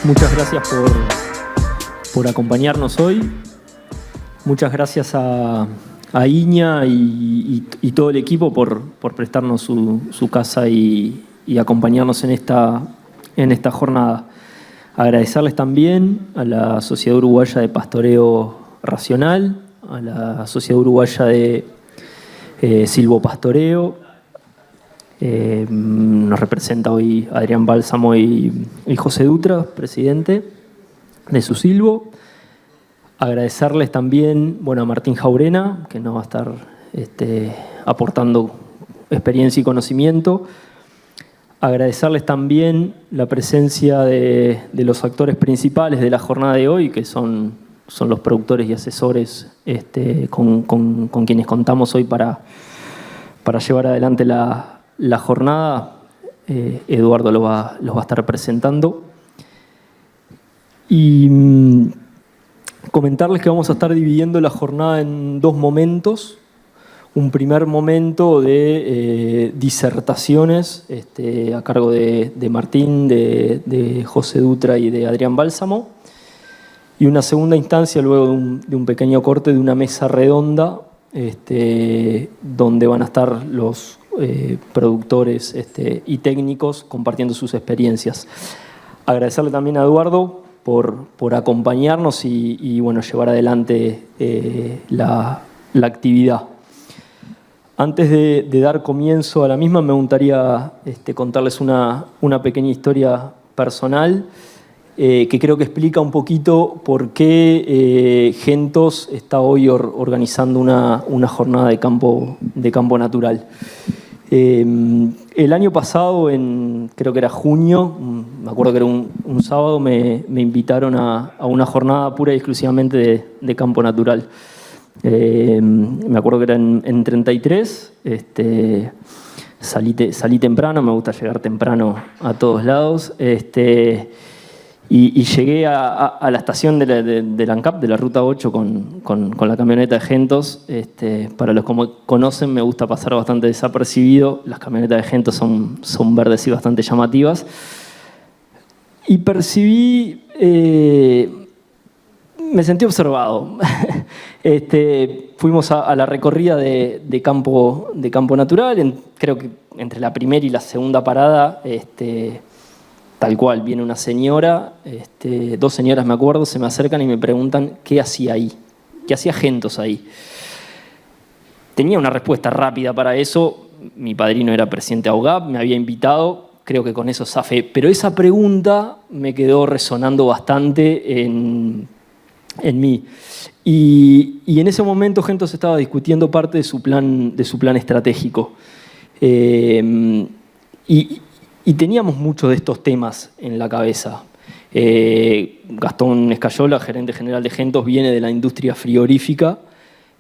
Muchas gracias por acompañarnos hoy. Muchas gracias a Iña y todo el equipo por prestarnos su casa y acompañarnos en esta jornada. Agradecerles también a la Sociedad Uruguaya de Pastoreo Racional, a la Sociedad Uruguaya de Silvopastoreo. Nos representa hoy Adrián Bálsamo y José Dutra, presidente de Susilvo. Agradecerles también a Martín Jaurena, que nos va a estar aportando experiencia y conocimiento. Agradecerles también la presencia de los actores principales de la jornada de hoy, que son los productores y asesores con quienes contamos hoy para llevar adelante la jornada. Eduardo los va a estar presentando. Y comentarles que vamos a estar dividiendo la jornada en dos momentos. Un primer momento de disertaciones a cargo de Martín, de José Dutra y de Adrián Bálsamo. Y una segunda instancia luego de un pequeño corte de una mesa redonda donde van a estar los productores y técnicos compartiendo sus experiencias. Agradecerle también a Eduardo por acompañarnos y llevar adelante la actividad. Antes de dar comienzo a la misma, me gustaría contarles una pequeña historia personal que creo que explica un poquito por qué Gentos está hoy organizando una jornada de campo natural. El año pasado, creo que era junio, me acuerdo que era un sábado, me invitaron a una jornada pura y exclusivamente de campo natural. Me acuerdo que era en 33, salí temprano, me gusta llegar temprano a todos lados, y llegué a la estación de la ANCAP, de la Ruta 8, con la camioneta de Gentos. Para los que conocen, me gusta pasar bastante desapercibido. Las camionetas de Gentos son verdes y bastante llamativas. Y percibí, me sentí observado. Fuimos a la recorrida de campo natural. Creo que entre la primera y la segunda parada, tal cual, viene una señora, dos señoras me acuerdo, se me acercan y me preguntan qué hacía ahí, qué hacía Gentos ahí. Tenía una respuesta rápida para eso. Mi padrino era presidente de AUGAP, me había invitado, creo que con eso zafé. Pero esa pregunta me quedó resonando bastante en mí. Y en ese momento Gentos estaba discutiendo parte de su plan estratégico. Y teníamos muchos de estos temas en la cabeza. Gastón Escayola, gerente general de Gentos, viene de la industria frigorífica,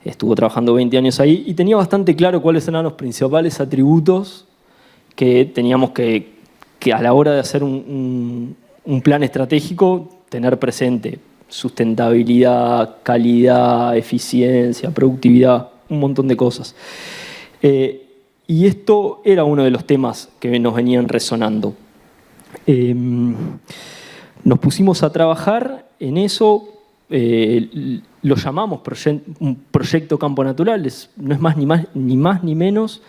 estuvo trabajando 20 años ahí y tenía bastante claro cuáles eran los principales atributos que teníamos que a la hora de hacer un plan estratégico tener presente. Sustentabilidad, calidad, eficiencia, productividad, un montón de cosas. Y esto era uno de los temas que nos venían resonando. Nos pusimos a trabajar en eso, lo llamamos un proyecto Campo Natural, no es ni más ni menos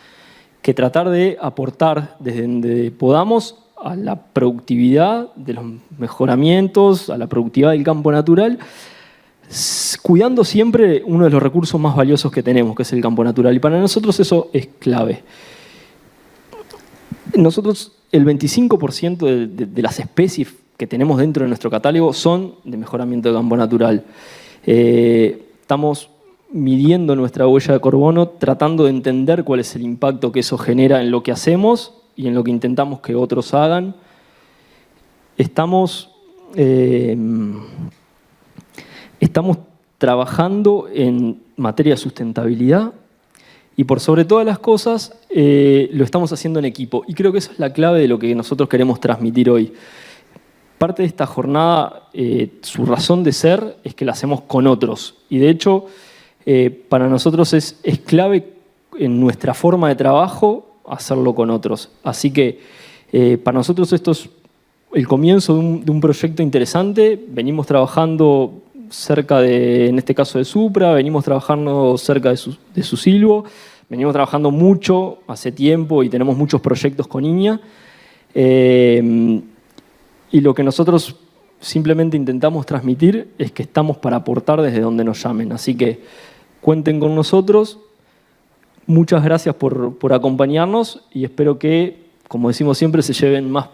que tratar de aportar desde donde podamos a la productividad de los mejoramientos, a la productividad del campo natural, cuidando siempre uno de los recursos más valiosos que tenemos, que es el campo natural. Y para nosotros eso es clave. Nosotros, el 25% de las especies que tenemos dentro de nuestro catálogo son de mejoramiento de campo natural. Estamos midiendo nuestra huella de carbono, tratando de entender cuál es el impacto que eso genera en lo que hacemos y en lo que intentamos que otros hagan. Estamos trabajando en materia de sustentabilidad y por sobre todas las cosas lo estamos haciendo en equipo. Y creo que esa es la clave de lo que nosotros queremos transmitir hoy. Parte de esta jornada, su razón de ser es que la hacemos con otros. Y de hecho, para nosotros es clave en nuestra forma de trabajo hacerlo con otros. Así que para nosotros esto es el comienzo de un proyecto interesante. Venimos trabajando cerca en este caso de Supra, venimos trabajando cerca de Susilvo, venimos trabajando mucho hace tiempo y tenemos muchos proyectos con Iña. Y lo que nosotros simplemente intentamos transmitir es que estamos para aportar desde donde nos llamen. Así que cuenten con nosotros. Muchas gracias por acompañarnos y espero que, como decimos siempre, se lleven más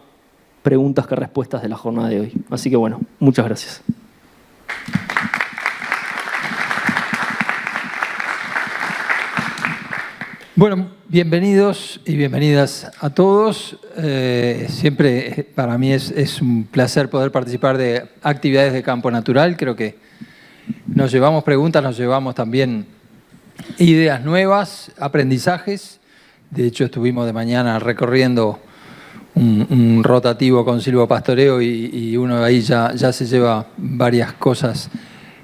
preguntas que respuestas de la jornada de hoy. Así que bueno, muchas gracias. Bueno, bienvenidos y bienvenidas a todos. Siempre para mí es un placer poder participar de actividades de campo natural. Creo que nos llevamos preguntas, nos llevamos también ideas nuevas, aprendizajes. De hecho, estuvimos de mañana recorriendo un rotativo con silvopastoreo y uno ahí ya se lleva varias cosas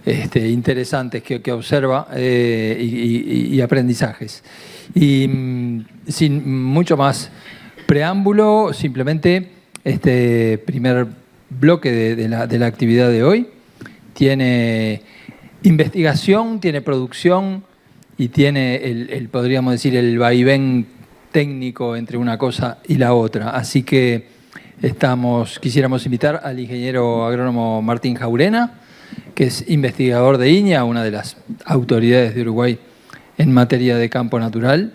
interesantes que observa y aprendizajes. Y sin mucho más preámbulo, simplemente este primer bloque de la actividad de hoy tiene investigación, tiene producción y tiene, podríamos decir, el vaivén técnico entre una cosa y la otra. Así que quisiéramos invitar al ingeniero agrónomo Martín Jaurena, que es investigador de Iña, una de las autoridades de Uruguay en materia de campo natural.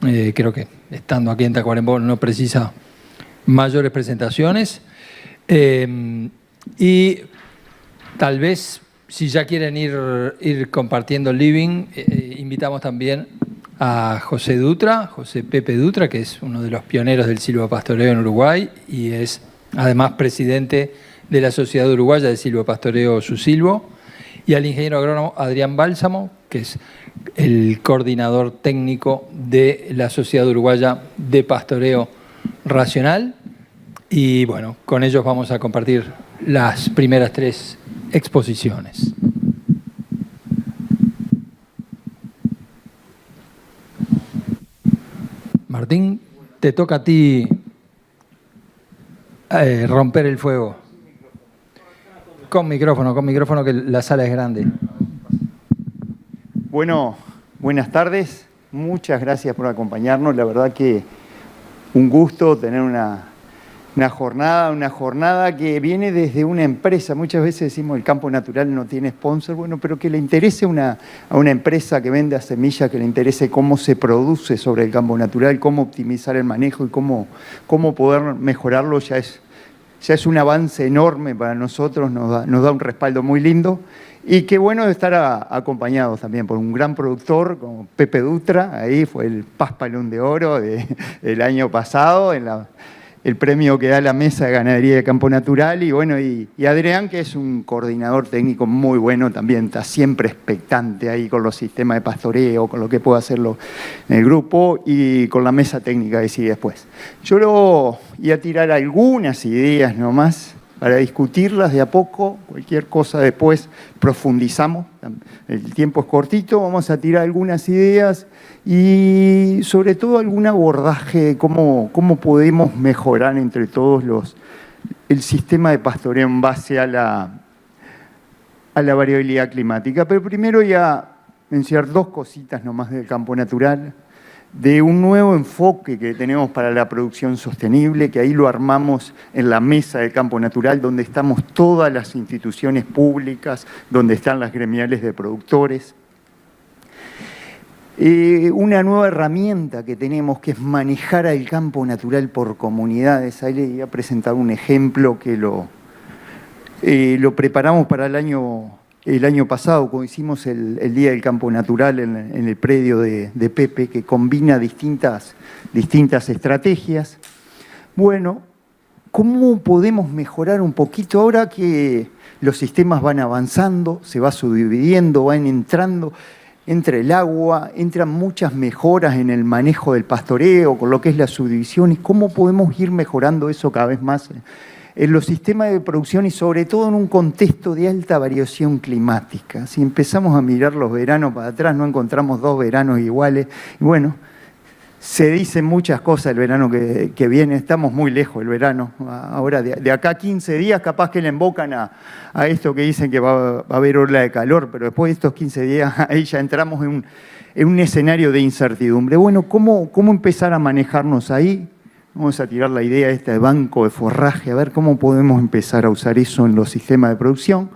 Creo que estando aquí en Tacuarembó no precisa mayores presentaciones. Y tal vez, si ya quieren ir compartiendo el living, invitamos también a José Dutra, José Pepe Dutra, que es uno de los pioneros del silvopastoreo en Uruguay y es además presidente de la Sociedad Uruguaya de Silvopastoreo Susilvo, y al ingeniero agrónomo Adrián Bálsamo, que es el coordinador técnico de la Sociedad Uruguaya de Pastoreo Racional. Y bueno, con ellos vamos a compartir las primeras 3 exposiciones. Martín, te toca a ti romper el fuego. Con micrófono, que la sala es grande. Bueno, buenas tardes. Muchas gracias por acompañarnos. La verdad que un gusto tener una jornada que viene desde una empresa. Muchas veces decimos el campo natural no tiene sponsor, bueno, pero que le interese a una empresa que venda semillas, que le interese cómo se produce sobre el campo natural, cómo optimizar el manejo y cómo poder mejorarlo, ya es un avance enorme para nosotros, nos da un respaldo muy lindo. Y qué bueno de estar acompañados también por un gran productor como Pepe Dutra. Ahí fue el Paspalum de Oro del año pasado, el premio que da la Mesa de Ganadería de Campo Natural. Y bueno, y Adrián, que es un coordinador técnico muy bueno también, está siempre expectante ahí con los sistemas de pastoreo, con lo que puede hacerlo en el grupo y con la mesa técnica que sigue después. Yo voy a tirar algunas ideas nomás para discutirlas de a poco. Cualquier cosa después profundizamos. El tiempo es cortito, vamos a tirar algunas ideas y sobre todo algún abordaje de cómo podemos mejorar entre todos el sistema de pastoreo en base a la variabilidad climática. Pero primero voy a mencionar 2 cositas nomás del campo natural, de un nuevo enfoque que tenemos para la producción sostenible, que ahí lo armamos en la Mesa del Campo Natural, donde estamos todas las instituciones públicas, donde están las gremiales de productores. Una nueva herramienta que tenemos, que es manejar el campo natural por comunidades. Ahí les voy a presentar un ejemplo que lo preparamos para el año pasado, cuando hicimos el Día del Campo Natural en el predio de Pepe, que combina distintas estrategias. Bueno, ¿cómo podemos mejorar un poquito ahora que los sistemas van avanzando, se va subdividiendo, van entrando? Entra el agua, entran muchas mejoras en el manejo del pastoreo, con lo que es la subdivisión, y cómo podemos ir mejorando eso cada vez más en los sistemas de producción y sobre todo en un contexto de alta variación climática. Si empezamos a mirar los veranos para atrás, no encontramos 2 veranos iguales. Y bueno, Se dicen muchas cosas el verano que viene, estamos muy lejos del verano. Ahora, de acá a 15 días, capaz que le invocan a esto que dicen que va a haber ola de calor, pero después de estos 15 días, ahí ya entramos en un escenario de incertidumbre. Bueno, ¿cómo empezar a manejarnos ahí? Vamos a tirar la idea esta de banco de forraje, a ver cómo podemos empezar a usar eso en los sistemas de producción.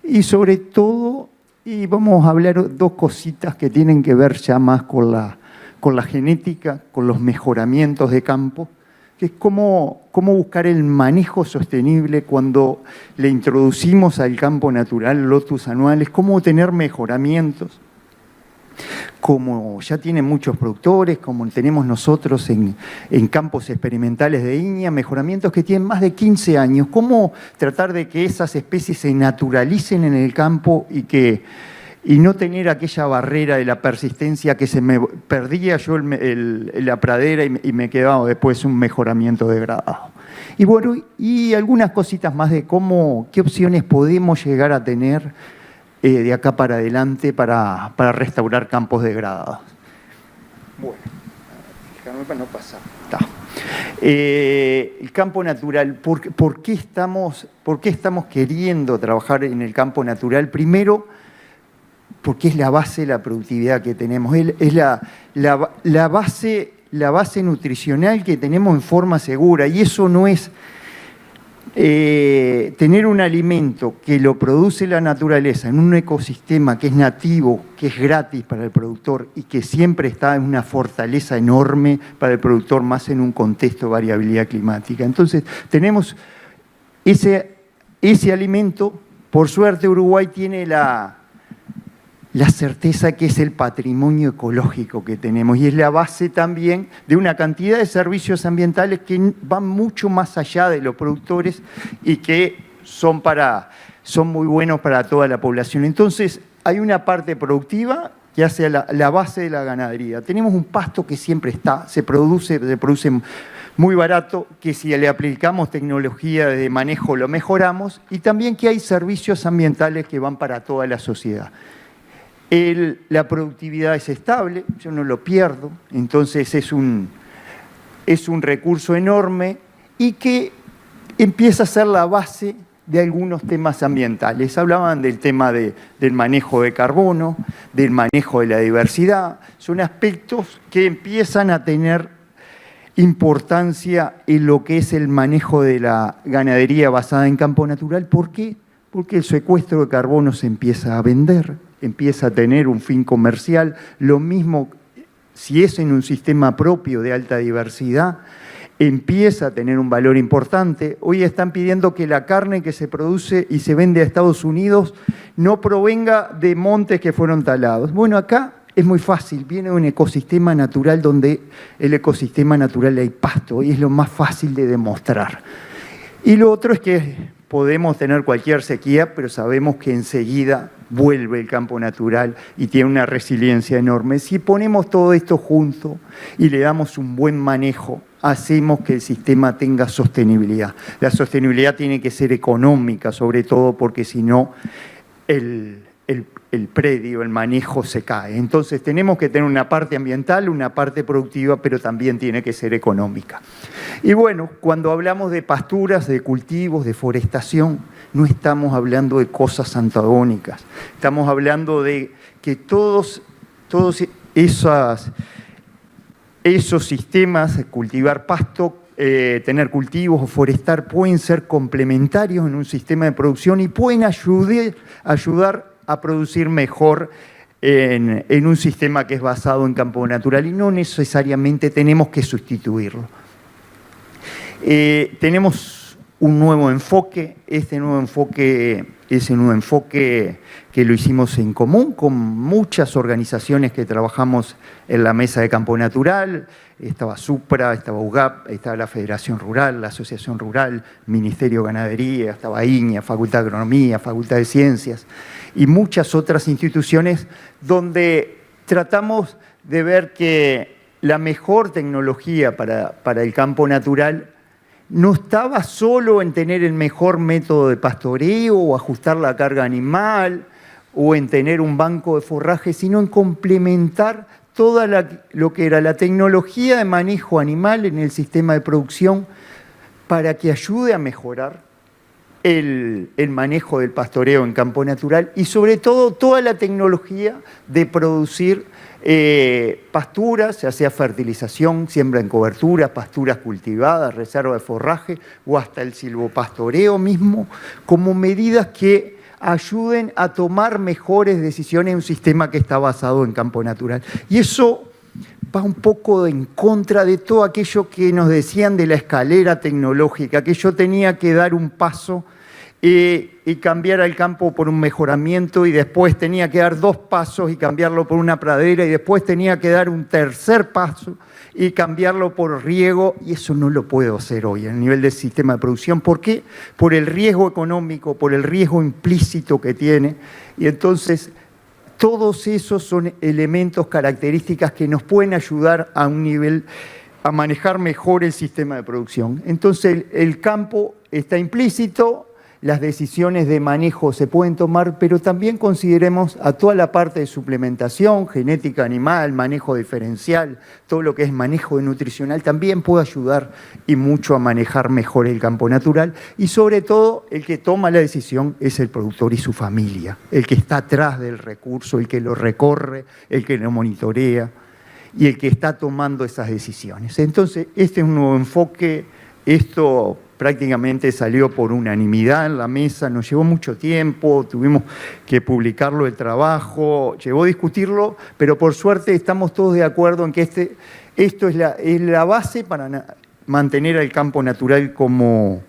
Y sobre todo, y vamos a hablar dos cositas que tienen que ver ya más con la genética, con los mejoramientos de campo, que es cómo buscar el manejo sostenible cuando le introducimos al campo natural lotus anuales, cómo tener mejoramientos, como ya tienen muchos productores, como tenemos nosotros en campos experimentales de viña, mejoramientos que tienen más de 15 años, cómo tratar de que esas especies se naturalicen en el campo y no tener aquella barrera de la persistencia que se me perdía yo la pradera y me quedaba después un mejoramiento degradado. Y bueno, y algunas cositas más de qué opciones podemos llegar a tener de acá para adelante para restaurar campos degradados. Bueno, no pasa. Está. El campo natural, ¿por qué estamos queriendo trabajar en el campo natural? Primero, porque es la base de la productividad que tenemos, es la base nutricional que tenemos en forma segura, y eso no es tener un alimento que lo produce la naturaleza en un ecosistema que es nativo, que es gratis para el productor y que siempre está en una fortaleza enorme para el productor, más en un contexto de variabilidad climática. Entonces, tenemos ese alimento. Por suerte, Uruguay tiene la certeza que es el patrimonio ecológico que tenemos y es la base también de una cantidad de servicios ambientales que van mucho más allá de los productores y que son muy buenos para toda la población. Entonces, hay una parte productiva que hace la base de la ganadería. Tenemos un pasto que siempre está, se produce muy barato, que si le aplicamos tecnología de manejo lo mejoramos, y también que hay servicios ambientales que van para toda la sociedad. La productividad es estable, yo no lo pierdo, entonces es un recurso enorme y que empieza a ser la base de algunos temas ambientales. Hablaban del tema del manejo de carbono, del manejo de la diversidad, son aspectos que empiezan a tener importancia en lo que es el manejo de la ganadería basada en campo natural. ¿Por qué? Porque el secuestro de carbono se empieza a vender, empieza a tener un fin comercial. Lo mismo si es en un sistema propio de alta diversidad, empieza a tener un valor importante. Hoy están pidiendo que la carne que se produce y se vende a Estados Unidos no provenga de montes que fueron talados. Bueno, acá es muy fácil, viene de un ecosistema natural donde el ecosistema natural hay pasto y es lo más fácil de demostrar. Y lo otro es que podemos tener cualquier sequía, pero sabemos que enseguida vuelve el campo natural y tiene una resiliencia enorme. Si ponemos todo esto junto y le damos un buen manejo, hacemos que el sistema tenga sostenibilidad. La sostenibilidad tiene que ser económica, sobre todo porque si no, el predio, el manejo se cae. Entonces tenemos que tener una parte ambiental, una parte productiva, pero también tiene que ser económica. Y bueno, cuando hablamos de pasturas, de cultivos, de forestación, no estamos hablando de cosas antagónicas. Estamos hablando de que todos esos sistemas, cultivar pasto, tener cultivos o forestar, pueden ser complementarios en un sistema de producción y pueden ayudar a producir mejor en un sistema que es basado en campo natural y no necesariamente tenemos que sustituirlo. Tenemos un nuevo enfoque, ese nuevo enfoque que lo hicimos en común con muchas organizaciones que trabajamos en la Mesa de Campo Natural. Estaba SUPRA, estaba UGAP, estaba la Federación Rural, la Asociación Rural, Ministerio de Ganadería, estaba INIA, Facultad de Agronomía, Facultad de Ciencias y muchas otras instituciones donde tratamos de ver que la mejor tecnología para el campo natural no estaba solo en tener el mejor método de pastoreo o ajustar la carga animal o en tener un banco de forraje, sino en complementar lo que era la tecnología de manejo animal en el sistema de producción para que ayude a mejorar el manejo del pastoreo en campo natural y sobre todo toda la tecnología de producir pasturas, ya sea fertilización, siembra en cobertura, pasturas cultivadas, reserva de forraje o hasta el silvopastoreo mismo, como medidas que ayuden a tomar mejores decisiones en un sistema que está basado en campo natural. Y eso va un poco en contra de todo aquello que nos decían de la escalera tecnológica, que yo tenía que dar un paso y cambiar al campo por un mejoramiento y después tenía que dar 2 pasos y cambiarlo por una pradera y después tenía que dar un tercer paso y cambiarlo por riego, y eso no lo puedo hacer hoy a nivel del sistema de producción. ¿Por qué? Por el riesgo económico, por el riesgo implícito que tiene, y entonces todos esos son elementos, características que nos pueden ayudar a un nivel a manejar mejor el sistema de producción. Entonces el campo está implícito, las decisiones de manejo se pueden tomar, pero también consideremos a toda la parte de suplementación, genética animal, manejo diferencial, todo lo que es manejo nutricional también puede ayudar y mucho a manejar mejor el campo natural, y sobre todo el que toma la decisión es el productor y su familia, el que está atrás del recurso, el que lo recorre, el que lo monitorea y el que está tomando esas decisiones. Entonces, este es un nuevo enfoque. Esto prácticamente salió por unanimidad en la mesa, nos llevó mucho tiempo, tuvimos que publicarlo el trabajo, llevó a discutirlo, pero por suerte estamos todos de acuerdo en que esto es la base para mantener al campo natural como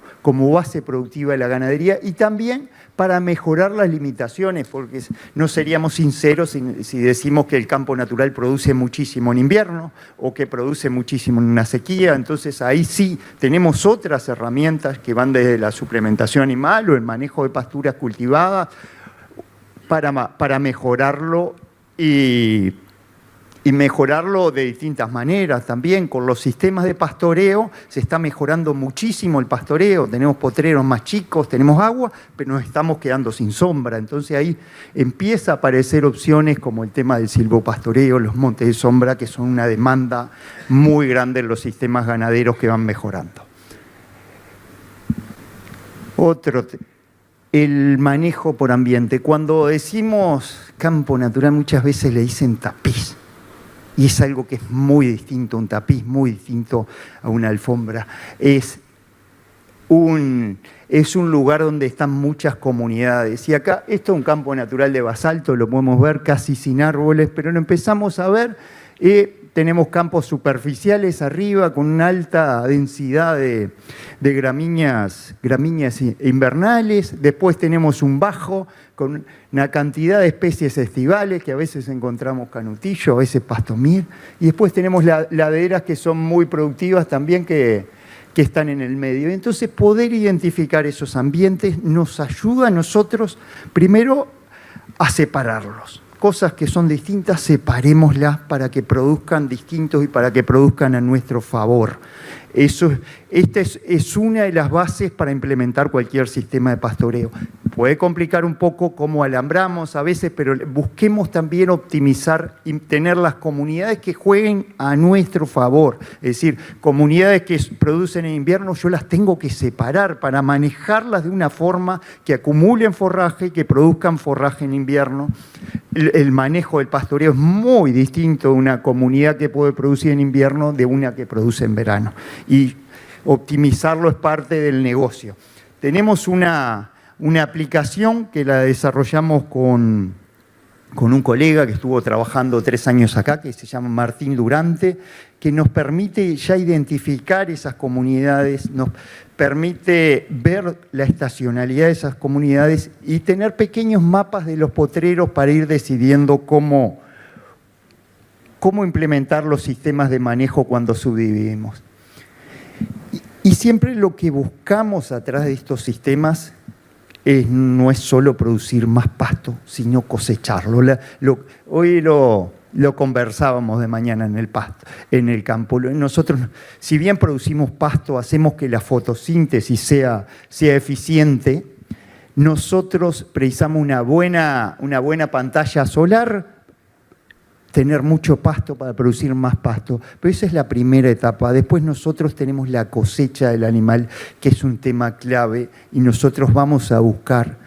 base productiva de la ganadería y también para mejorar las limitaciones, porque no seríamos sinceros si decimos que el campo natural produce muchísimo en invierno o que produce muchísimo en una sequía. Entonces ahí sí tenemos otras herramientas que van desde la suplementación animal o el manejo de pasturas cultivadas para mejorarlo y mejorarlo de distintas maneras también. Con los sistemas de pastoreo se está mejorando muchísimo el pastoreo, tenemos potreros más chicos, tenemos agua, pero nos estamos quedando sin sombra. Entonces ahí empieza a aparecer opciones como el tema del silvopastoreo, los montes de sombra, que son una demanda muy grande en los sistemas ganaderos que van mejorando. El manejo por ambiente. Cuando decimos campo natural muchas veces le dicen tapiz. Y es algo que es muy distinto a un tapiz, muy distinto a una alfombra. Es un lugar donde están muchas comunidades. Y acá, esto es un campo natural de basalto, lo podemos ver casi sin árboles, pero lo empezamos a ver. Tenemos campos superficiales arriba con una alta densidad de gramíneas invernales. Después tenemos un bajo con una cantidad de especies estivales, que a veces encontramos canutillo, a veces pastomiel. Y después tenemos laderas que son muy productivas también, que están en el medio. Entonces, poder identificar esos ambientes nos ayuda a nosotros, primero, a separarlos. Cosas que son distintas, separémoslas para que produzcan distintos y para que produzcan a nuestro favor. Esta es una de las bases para implementar cualquier sistema de pastoreo. Puede complicar un poco cómo alambramos a veces, pero busquemos también optimizar y tener las comunidades que jueguen a nuestro favor. Es decir, comunidades que producen en invierno, yo las tengo que separar para manejarlas de una forma que acumulen forraje y que produzcan forraje en invierno. El manejo del pastoreo es muy distinto de una comunidad que puede producir en invierno de una que produce en verano. Y optimizarlo es parte del negocio. Tenemos una aplicación que la desarrollamos con un colega que estuvo trabajando 3 años acá, que se llama Martín Durante, que nos permite ya identificar esas comunidades, nos permite ver la estacionalidad de esas comunidades y tener pequeños mapas de los potreros para ir decidiendo cómo implementar los sistemas de manejo cuando subdividimos. Y siempre lo que buscamos atrás de estos sistemas no es solo producir más pasto, sino cosecharlo. Hoy lo conversábamos de mañana en el campo. Nosotros, si bien producimos pasto, hacemos que la fotosíntesis sea eficiente, nosotros precisamos una buena pantalla solar tener mucho pasto para producir más pasto. Pero esa es la primera etapa. Después nosotros tenemos la cosecha del animal, que es un tema clave, y nosotros vamos a buscar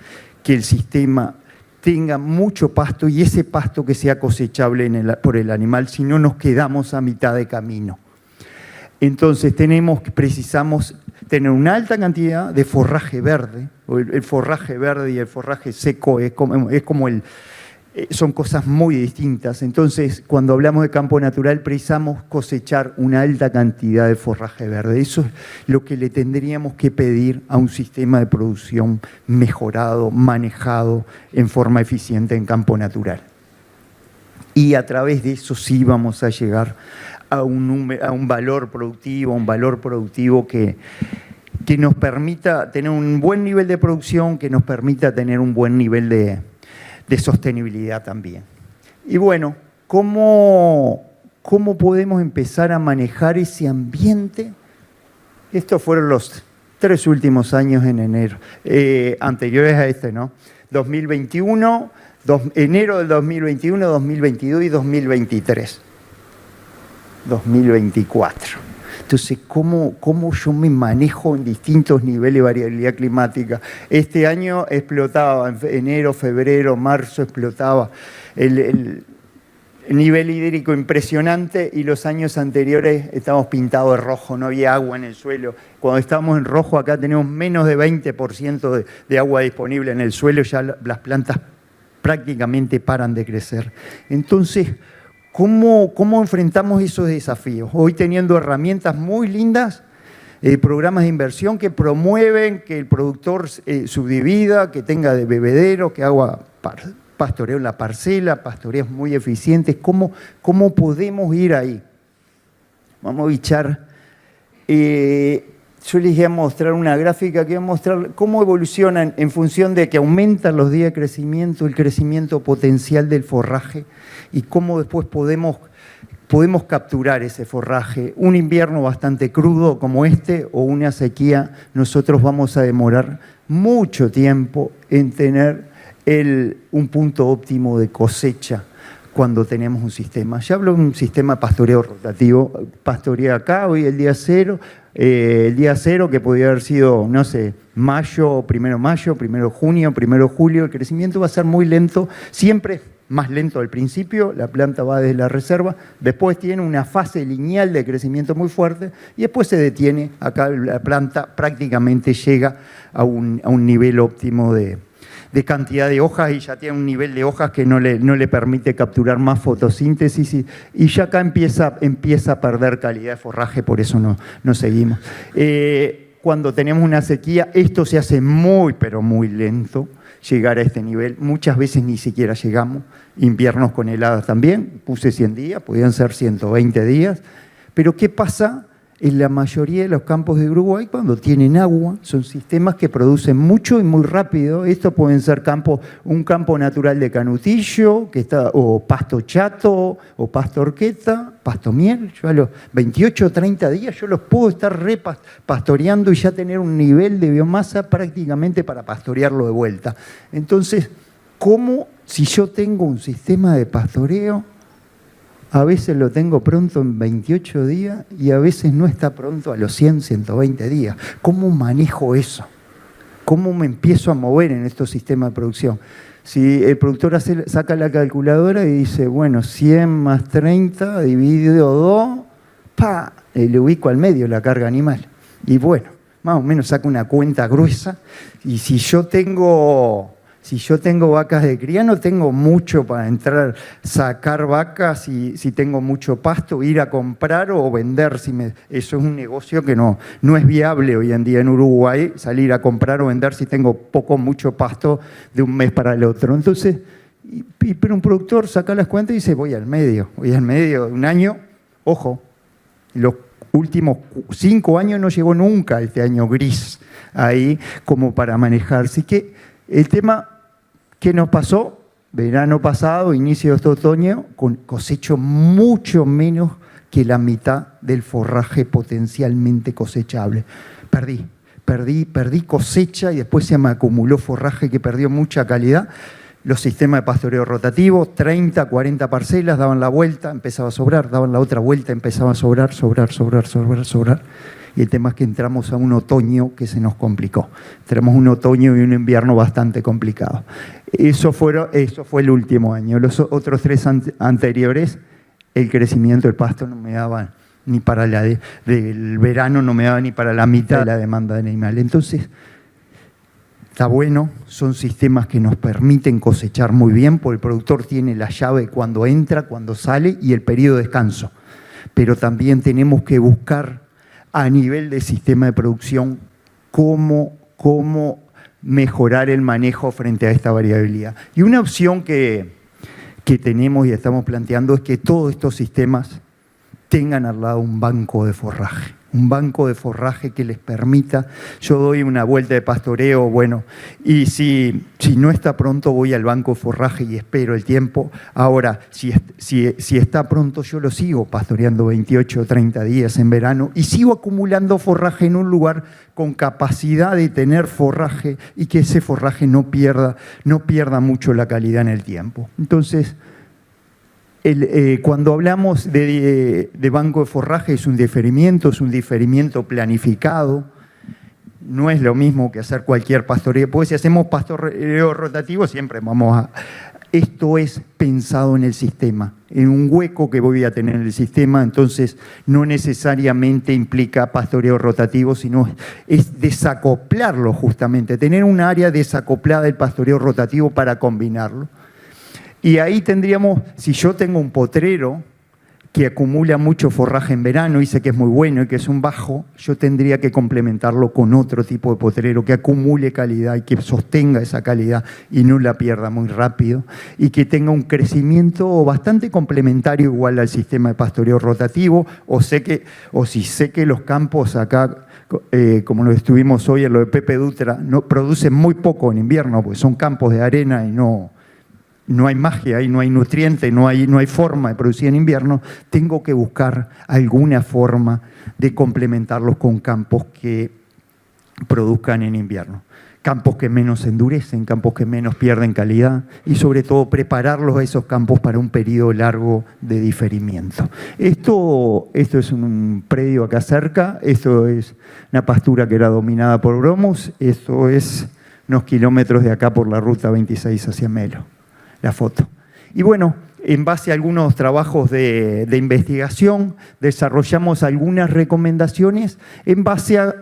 que el sistema tenga mucho pasto y ese pasto que sea cosechable por el animal, si no nos quedamos a mitad de camino. Entonces precisamos tener una alta cantidad de forraje verde. El forraje verde y el forraje seco son cosas muy distintas. Entonces, cuando hablamos de campo natural, precisamos cosechar una alta cantidad de forraje verde. Eso es lo que le tendríamos que pedir a un sistema de producción mejorado, manejado en forma eficiente en campo natural. Y a través de eso sí vamos a llegar a un valor productivo que nos permita tener un buen nivel de producción, que nos permita tener un buen nivel de sostenibilidad también. Y bueno, ¿cómo podemos empezar a manejar ese ambiente? Estos fueron los 3 últimos años en enero, anteriores a este, ¿no? 2021, enero del 2021, 2022 y 2023. 2024. Entonces, ¿cómo yo me manejo en distintos niveles de variabilidad climática? Este año explotaba, en enero, febrero, marzo explotaba el nivel hídrico impresionante, y los años anteriores estábamos pintados de rojo, no había agua en el suelo. Cuando estábamos en rojo, acá tenemos menos de 20% de agua disponible en el suelo, ya las plantas prácticamente paran de crecer. Entonces, ¿cómo enfrentamos esos desafíos? Hoy teniendo herramientas muy lindas, programas de inversión que promueven que el productor subdivida, que tenga de bebedero, que haga pastoreo en la parcela, pastoreos muy eficientes. ¿Cómo podemos ir ahí? Vamos a bichar. Yo les voy a mostrar una gráfica que va a mostrar cómo evolucionan en función de que aumentan los días de crecimiento, el crecimiento potencial del forraje, y cómo después podemos capturar ese forraje. Un invierno bastante crudo como este o una sequía, nosotros vamos a demorar mucho tiempo en tener un punto óptimo de cosecha cuando tenemos un sistema. Ya hablo de un sistema pastoreo rotativo. Pastorea acá, hoy el día cero que podría haber sido, no sé, mayo, primero junio, primero julio. El crecimiento va a ser muy lento, siempre más lento al principio, la planta va desde la reserva, después tiene una fase lineal de crecimiento muy fuerte y después se detiene. Acá la planta prácticamente llega a un nivel óptimo de cantidad de hojas, y ya tiene un nivel de hojas que no le permite capturar más fotosíntesis, y ya acá empieza a perder calidad de forraje, por eso no seguimos. Cuando tenemos una sequía, esto se hace muy, pero muy lento, llegar a este nivel. Muchas veces ni siquiera llegamos. Inviernos con heladas también, puse 100 días, podían ser 120 días. Pero ¿qué pasa en la mayoría de los campos de Uruguay cuando tienen agua? Son sistemas que producen mucho y muy rápido. Estos pueden ser un campo natural de canutillo, o pasto chato, o pasto horqueta, pasto miel. Yo a los 28 o 30 días yo los puedo estar pastoreando y ya tener un nivel de biomasa prácticamente para pastorearlo de vuelta. Entonces, si yo tengo un sistema de pastoreo, a veces lo tengo pronto en 28 días y a veces no está pronto a los 100, 120 días. ¿Cómo manejo eso? ¿Cómo me empiezo a mover en estos sistemas de producción? Si el productor saca la calculadora y dice, bueno, 100 más 30 dividido 2, le ubico al medio la carga animal. Y bueno, más o menos saco una cuenta gruesa, y si yo tengo vacas de cría, no tengo mucho para entrar, sacar vacas, si tengo mucho pasto, ir a comprar o vender. Eso es un negocio que no es viable hoy en día en Uruguay, salir a comprar o vender si tengo mucho pasto de un mes para el otro. Entonces, pero un productor saca las cuentas y dice, voy al medio de un año. Ojo, los últimos 5 años no llegó nunca este año gris ahí como para manejar. Así que el tema que nos pasó, verano pasado, inicio de este otoño, cosecho mucho menos que la mitad del forraje potencialmente cosechable. Perdí cosecha y después se me acumuló forraje que perdió mucha calidad. los sistemas de pastoreo rotativo, 30, 40 parcelas, daban la vuelta, empezaba a sobrar, daban la otra vuelta, empezaba a sobrar. Y el tema es que entramos a un otoño que se nos complicó. Entramos a un otoño y un invierno bastante complicado. Eso fue el último año. Los otros 3 anteriores, el crecimiento del pasto no me daba ni para del verano, no me daba ni para la mitad de la demanda de animal. Entonces, está bueno, son sistemas que nos permiten cosechar muy bien, porque el productor tiene la llave cuando entra, cuando sale y el periodo de descanso. Pero también tenemos que buscar a nivel de sistema de producción cómo mejorar el manejo frente a esta variabilidad. Y una opción que tenemos y estamos planteando es que todos estos sistemas tengan al lado un banco de forraje. Un banco de forraje que les permita, yo doy una vuelta de pastoreo, bueno, y si no está pronto voy al banco de forraje y espero el tiempo. Ahora, si está pronto yo lo sigo pastoreando 28 o 30 días en verano y sigo acumulando forraje en un lugar con capacidad de tener forraje y que ese forraje no pierda mucho la calidad en el tiempo. Entonces, cuando hablamos de banco de forraje es un diferimiento planificado, no es lo mismo que hacer cualquier pastoreo, porque si hacemos pastoreo rotativo siempre esto es pensado en el sistema, en un hueco que voy a tener en el sistema, entonces no necesariamente implica pastoreo rotativo, sino es desacoplarlo justamente, tener un área desacoplada del pastoreo rotativo para combinarlo. Y ahí tendríamos, si yo tengo un potrero que acumula mucho forraje en verano y sé que es muy bueno y que es un bajo, yo tendría que complementarlo con otro tipo de potrero que acumule calidad y que sostenga esa calidad y no la pierda muy rápido y que tenga un crecimiento bastante complementario igual al sistema de pastoreo rotativo o si sé que los campos acá, como lo estuvimos hoy en lo de Pepe Dutra, no producen muy poco en invierno, porque son campos de arena y no hay magia y no hay nutriente, no hay forma de producir en invierno, tengo que buscar alguna forma de complementarlos con campos que produzcan en invierno. Campos que menos se endurecen, campos que menos pierden calidad y sobre todo prepararlos a esos campos para un periodo largo de diferimiento. Esto es un predio acá cerca, esto es una pastura que era dominada por bromos, esto es unos kilómetros de acá por la ruta 26 hacia Melo. La foto. Y bueno, en base a algunos trabajos de investigación, desarrollamos algunas recomendaciones en base a,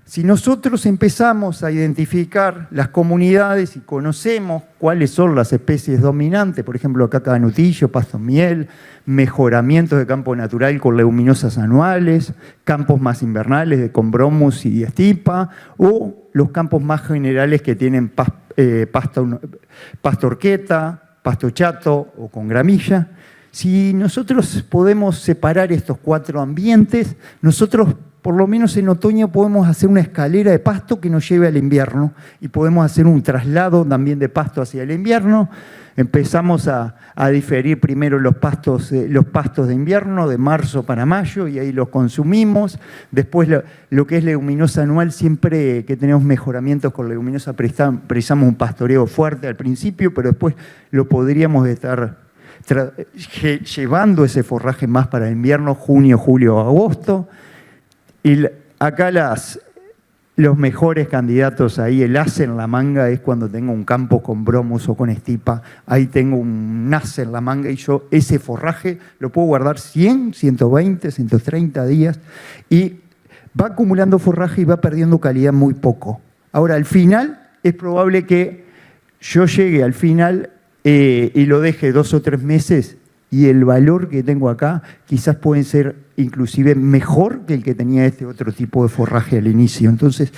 si nosotros empezamos a identificar las comunidades y conocemos cuáles son las especies dominantes, por ejemplo, acá canutillo, pasto miel, mejoramientos de campo natural con leguminosas anuales, campos más invernales con bromos y estipa, o los campos más generales que tienen pasto horqueta, pasto chato o con gramilla. Si nosotros podemos separar estos 4 ambientes, nosotros por lo menos en otoño podemos hacer una escalera de pasto que nos lleve al invierno y podemos hacer un traslado también de pasto hacia el invierno. Empezamos a diferir primero los pastos de invierno, de marzo para mayo, y ahí los consumimos. Después lo que es leguminosa anual, siempre que tenemos mejoramientos con leguminosa precisamos un pastoreo fuerte al principio, pero después lo podríamos estar llevando ese forraje más para el invierno, junio, julio, agosto. Y acá los mejores candidatos ahí, el as en la manga es cuando tengo un campo con bromos o con estipa. Ahí tengo un as en la manga y yo ese forraje lo puedo guardar 100, 120, 130 días y va acumulando forraje y va perdiendo calidad muy poco. Ahora, al final es probable que yo llegue al final y lo deje 2 o 3 meses y el valor que tengo acá quizás puede ser inclusive mejor que el que tenía este otro tipo de forraje al inicio. Entonces,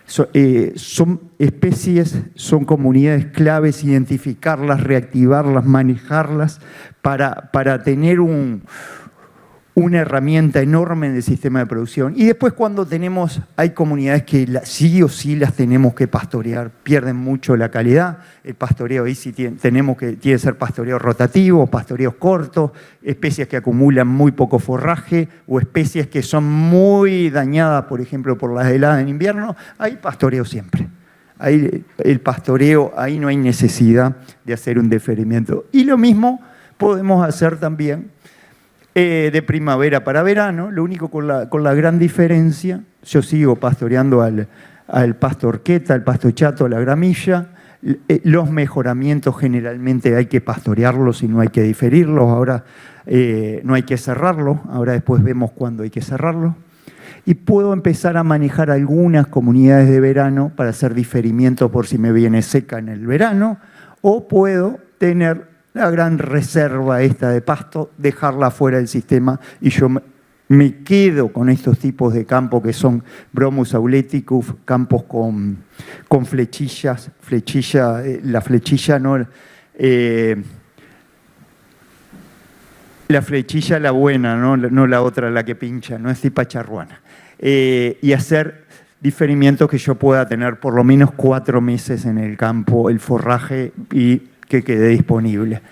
son especies, son comunidades claves, identificarlas, reactivarlas, manejarlas para tener una herramienta enorme en el sistema de producción. Y después cuando hay comunidades que sí o sí las tenemos que pastorear, pierden mucho la calidad. El pastoreo ahí sí tiene que ser pastoreo rotativo, pastoreos cortos, especies que acumulan muy poco forraje o especies que son muy dañadas, por ejemplo, por las heladas en invierno, hay pastoreo siempre. ahí el pastoreo, ahí no hay necesidad de hacer un diferimiento. Y lo mismo podemos hacer también de primavera para verano, lo único con la gran diferencia, yo sigo pastoreando al pasto horqueta, al pasto chato, a la gramilla. Los mejoramientos generalmente hay que pastorearlos y no hay que diferirlos. Ahora no hay que cerrarlos, ahora después vemos cuándo hay que cerrarlos. Y puedo empezar a manejar algunas comunidades de verano para hacer diferimiento por si me viene seca en el verano, o puedo tener la gran reserva esta de pasto, dejarla fuera del sistema y yo me quedo con estos tipos de campos que son Bromus auleticus, campos con flechillas, la flechilla no... la flechilla la buena, no la otra, la que pincha, no es tipa charruana. Y hacer diferimientos que yo pueda tener por lo menos 4 meses en el campo, el forraje y que quede disponible.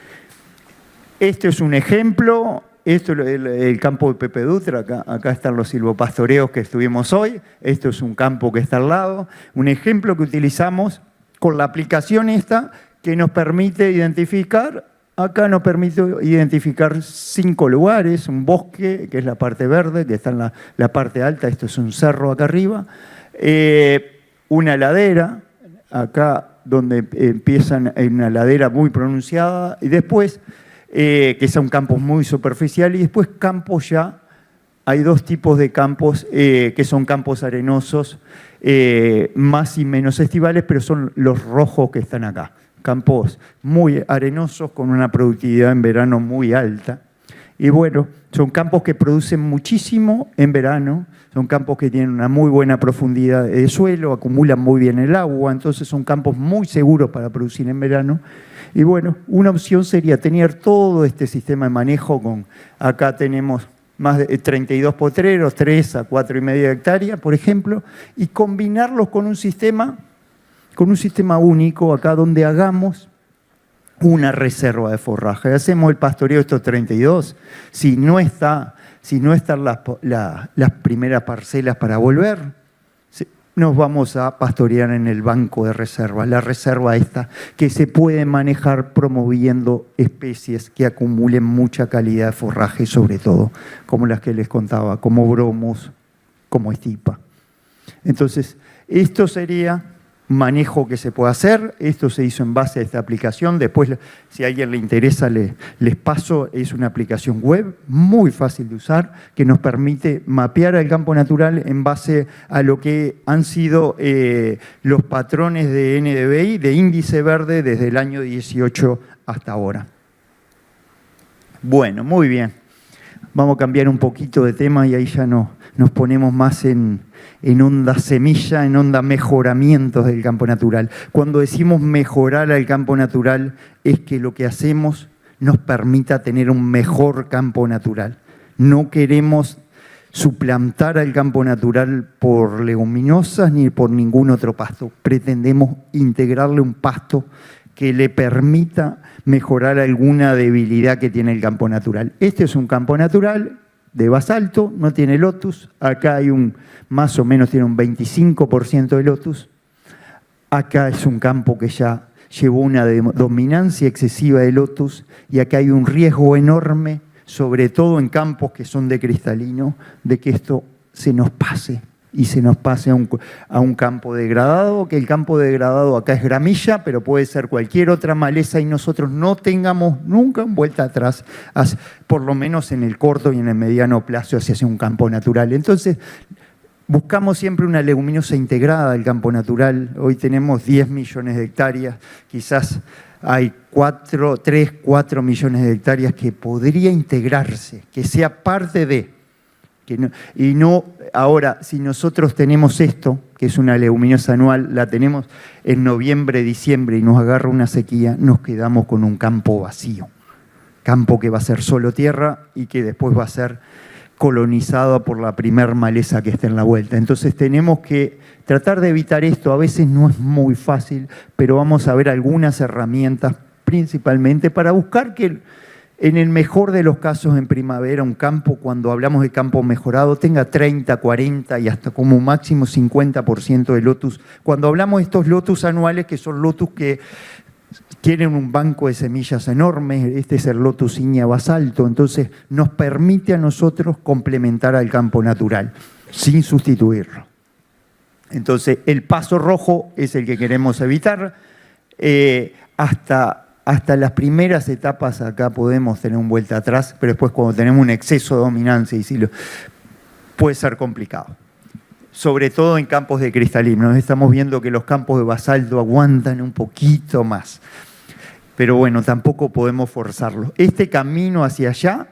Este es un ejemplo, esto es el campo de Pepe Dutra, acá están los silvopastoreos que estuvimos hoy, esto es un campo que está al lado, un ejemplo que utilizamos con la aplicación esta que nos permite identificar, acá nos permite identificar 5 lugares, un bosque, que es la parte verde, que está en la parte alta, esto es un cerro acá arriba, una ladera, acá donde empiezan en una ladera muy pronunciada, y después, que son campos muy superficiales, y después campos ya, hay 2 tipos de campos, que son campos arenosos, más y menos estivales, pero son los rojos que están acá. Campos muy arenosos con una productividad en verano muy alta. Y bueno, son campos que producen muchísimo en verano, son campos que tienen una muy buena profundidad de suelo, acumulan muy bien el agua, entonces son campos muy seguros para producir en verano. Y bueno, una opción sería tener todo este sistema de manejo. Acá tenemos más de 32 potreros, 3 a 4,5 hectáreas, por ejemplo, y combinarlos con un sistema único, acá donde hagamos una reserva de forraje. Hacemos el pastoreo de estos 32, si no están las primeras parcelas para volver, nos vamos a pastorear en el banco de reserva, la reserva esta que se puede manejar promoviendo especies que acumulen mucha calidad de forraje, sobre todo, como las que les contaba, como Bromus, como Estipa. Entonces, esto sería manejo que se puede hacer. Esto se hizo en base a esta aplicación. Después, si a alguien le interesa, les paso. Es una aplicación web muy fácil de usar que nos permite mapear el campo natural en base a lo que han sido los patrones de NDVI, de índice verde, desde el año 18 hasta ahora. Bueno, muy bien. Vamos a cambiar un poquito de tema y ahí ya nos ponemos más en onda semilla, en onda mejoramientos del campo natural. Cuando decimos mejorar al campo natural es que lo que hacemos nos permita tener un mejor campo natural. No queremos suplantar al campo natural por leguminosas ni por ningún otro pasto. Pretendemos integrarle un pasto que le permita mejorar alguna debilidad que tiene el campo natural. Este es un campo natural de basalto, no tiene lotus. Acá hay más o menos tiene un 25% de lotus. Acá es un campo que ya llevó una dominancia excesiva de lotus y acá hay un riesgo enorme, sobre todo en campos que son de cristalino, de que esto se nos pase y se nos pase a un campo degradado, que el campo degradado acá es gramilla, pero puede ser cualquier otra maleza y nosotros no tengamos nunca vuelta atrás, por lo menos en el corto y en el mediano plazo hacia un campo natural. Entonces, buscamos siempre una leguminosa integrada al campo natural. Hoy tenemos 10 millones de hectáreas, quizás hay 3, 4 millones de hectáreas que podría integrarse, que sea parte de... Ahora, si nosotros tenemos esto, que es una leguminosa anual, la tenemos en noviembre, diciembre y nos agarra una sequía, nos quedamos con un campo vacío. Campo que va a ser solo tierra y que después va a ser colonizado por la primer maleza que esté en la vuelta. Entonces tenemos que tratar de evitar esto. A veces no es muy fácil, pero vamos a ver algunas herramientas principalmente para buscar que en el mejor de los casos en primavera, un campo, cuando hablamos de campo mejorado, tenga 30, 40 y hasta como máximo 50% de lotus. Cuando hablamos de estos lotus anuales, que son lotus que tienen un banco de semillas enormes, este es el lotus Iña basalto, entonces nos permite a nosotros complementar al campo natural, sin sustituirlo. Entonces, el paso rojo es el que queremos evitar. Hasta las primeras etapas acá podemos tener un vuelta atrás, pero después cuando tenemos un exceso de dominancia y silo, puede ser complicado. Sobre todo en campos de cristalino. Estamos viendo que los campos de basalto aguantan un poquito más. Pero bueno, tampoco podemos forzarlo. Este camino hacia allá,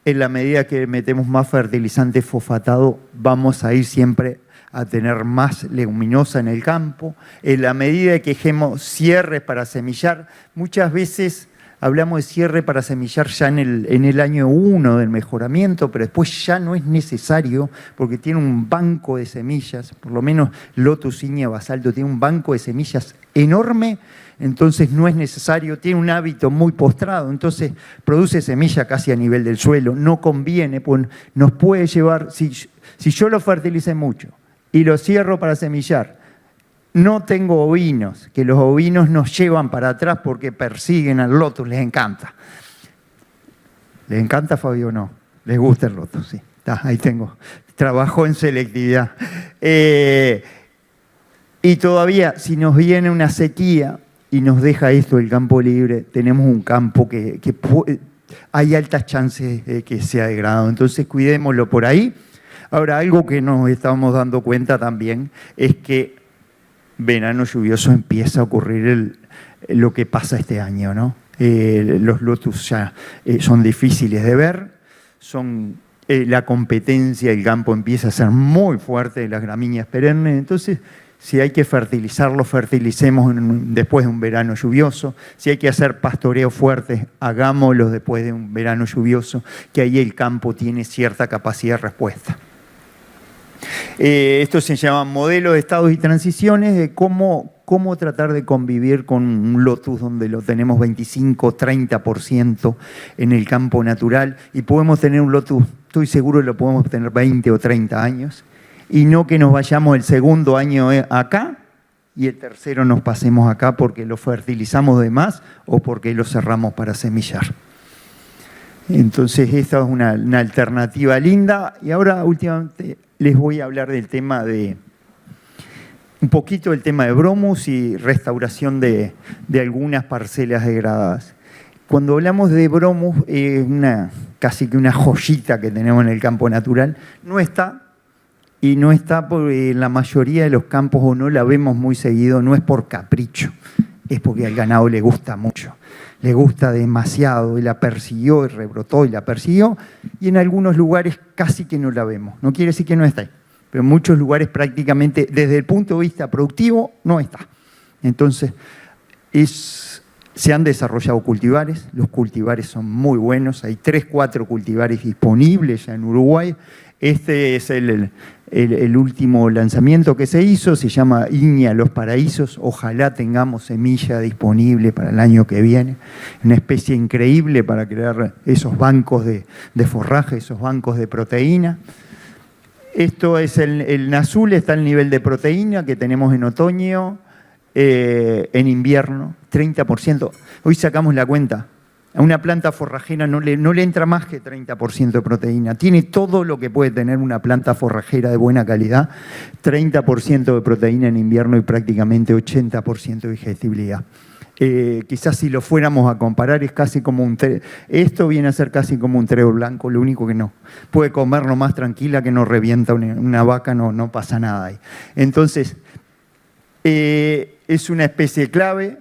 en la medida que metemos más fertilizante fosfatado, vamos a ir siempre a tener más leguminosa en el campo. En la medida que dejemos cierres para semillar, muchas veces hablamos de cierre para semillar ya en el año 1 del mejoramiento, pero después ya no es necesario porque tiene un banco de semillas, por lo menos Lotus Iña basalto tiene un banco de semillas enorme, entonces no es necesario, tiene un hábito muy postrado, entonces produce semilla casi a nivel del suelo, no conviene, pues nos puede llevar, si yo lo fertilicé mucho, y lo cierro para semillar. No tengo ovinos, que los ovinos nos llevan para atrás porque persiguen al lotus, les encanta. ¿Les encanta, Fabio, o no? ¿Les gusta el lotus? Sí, ahí tengo. Trabajo en selectividad. Y todavía, si nos viene una sequía y nos deja esto el campo libre, tenemos un campo que hay altas chances de que sea degradado. Entonces, cuidémoslo por ahí. Ahora, algo que nos estamos dando cuenta también es que verano lluvioso empieza a ocurrir lo que pasa este año, ¿no? Los lotus ya son difíciles de ver, la competencia del campo empieza a ser muy fuerte de las gramíneas perennes, entonces si hay que fertilizarlo, fertilicemos después de un verano lluvioso. Si hay que hacer pastoreos fuertes, hagámoslos después de un verano lluvioso, que ahí el campo tiene cierta capacidad de respuesta. Esto se llama modelo de estados y transiciones de cómo tratar de convivir con un lotus donde lo tenemos 25-30% en el campo natural y podemos tener un lotus, estoy seguro que lo podemos tener 20 o 30 años y no que nos vayamos el segundo año acá y el tercero nos pasemos acá porque lo fertilizamos de más o porque lo cerramos para semillar. Entonces esta es una alternativa linda y ahora últimamente les voy a hablar del tema un poquito del tema de bromus y restauración de algunas parcelas degradadas. Cuando hablamos de bromus, es casi que una joyita que tenemos en el campo natural. No está porque en la mayoría de los campos o no la vemos muy seguido, no es por capricho, es porque al ganado le gusta mucho. Le gusta demasiado, y la persiguió, y rebrotó, y la persiguió, y en algunos lugares casi que no la vemos. No quiere decir que no está ahí, pero en muchos lugares prácticamente, desde el punto de vista productivo, no está. Entonces, se han desarrollado cultivares, los cultivares son muy buenos, hay 3-4 cultivares disponibles ya en Uruguay. Este es el último lanzamiento que se hizo, se llama Iña Los Paraísos. Ojalá tengamos semilla disponible para el año que viene. Una especie increíble para crear esos bancos de forraje, esos bancos de proteína. Esto es el azul, está el nivel de proteína que tenemos en otoño, en invierno, 30%. Hoy sacamos la cuenta. A una planta forrajera no le entra más que 30% de proteína. Tiene todo lo que puede tener una planta forrajera de buena calidad. 30% de proteína en invierno y prácticamente 80% de digestibilidad. Quizás si lo fuéramos a comparar es casi como esto viene a ser casi como un trébol blanco, lo único que no. Puede comerlo más tranquila que no revienta una vaca, no pasa nada ahí. Entonces, es una especie clave,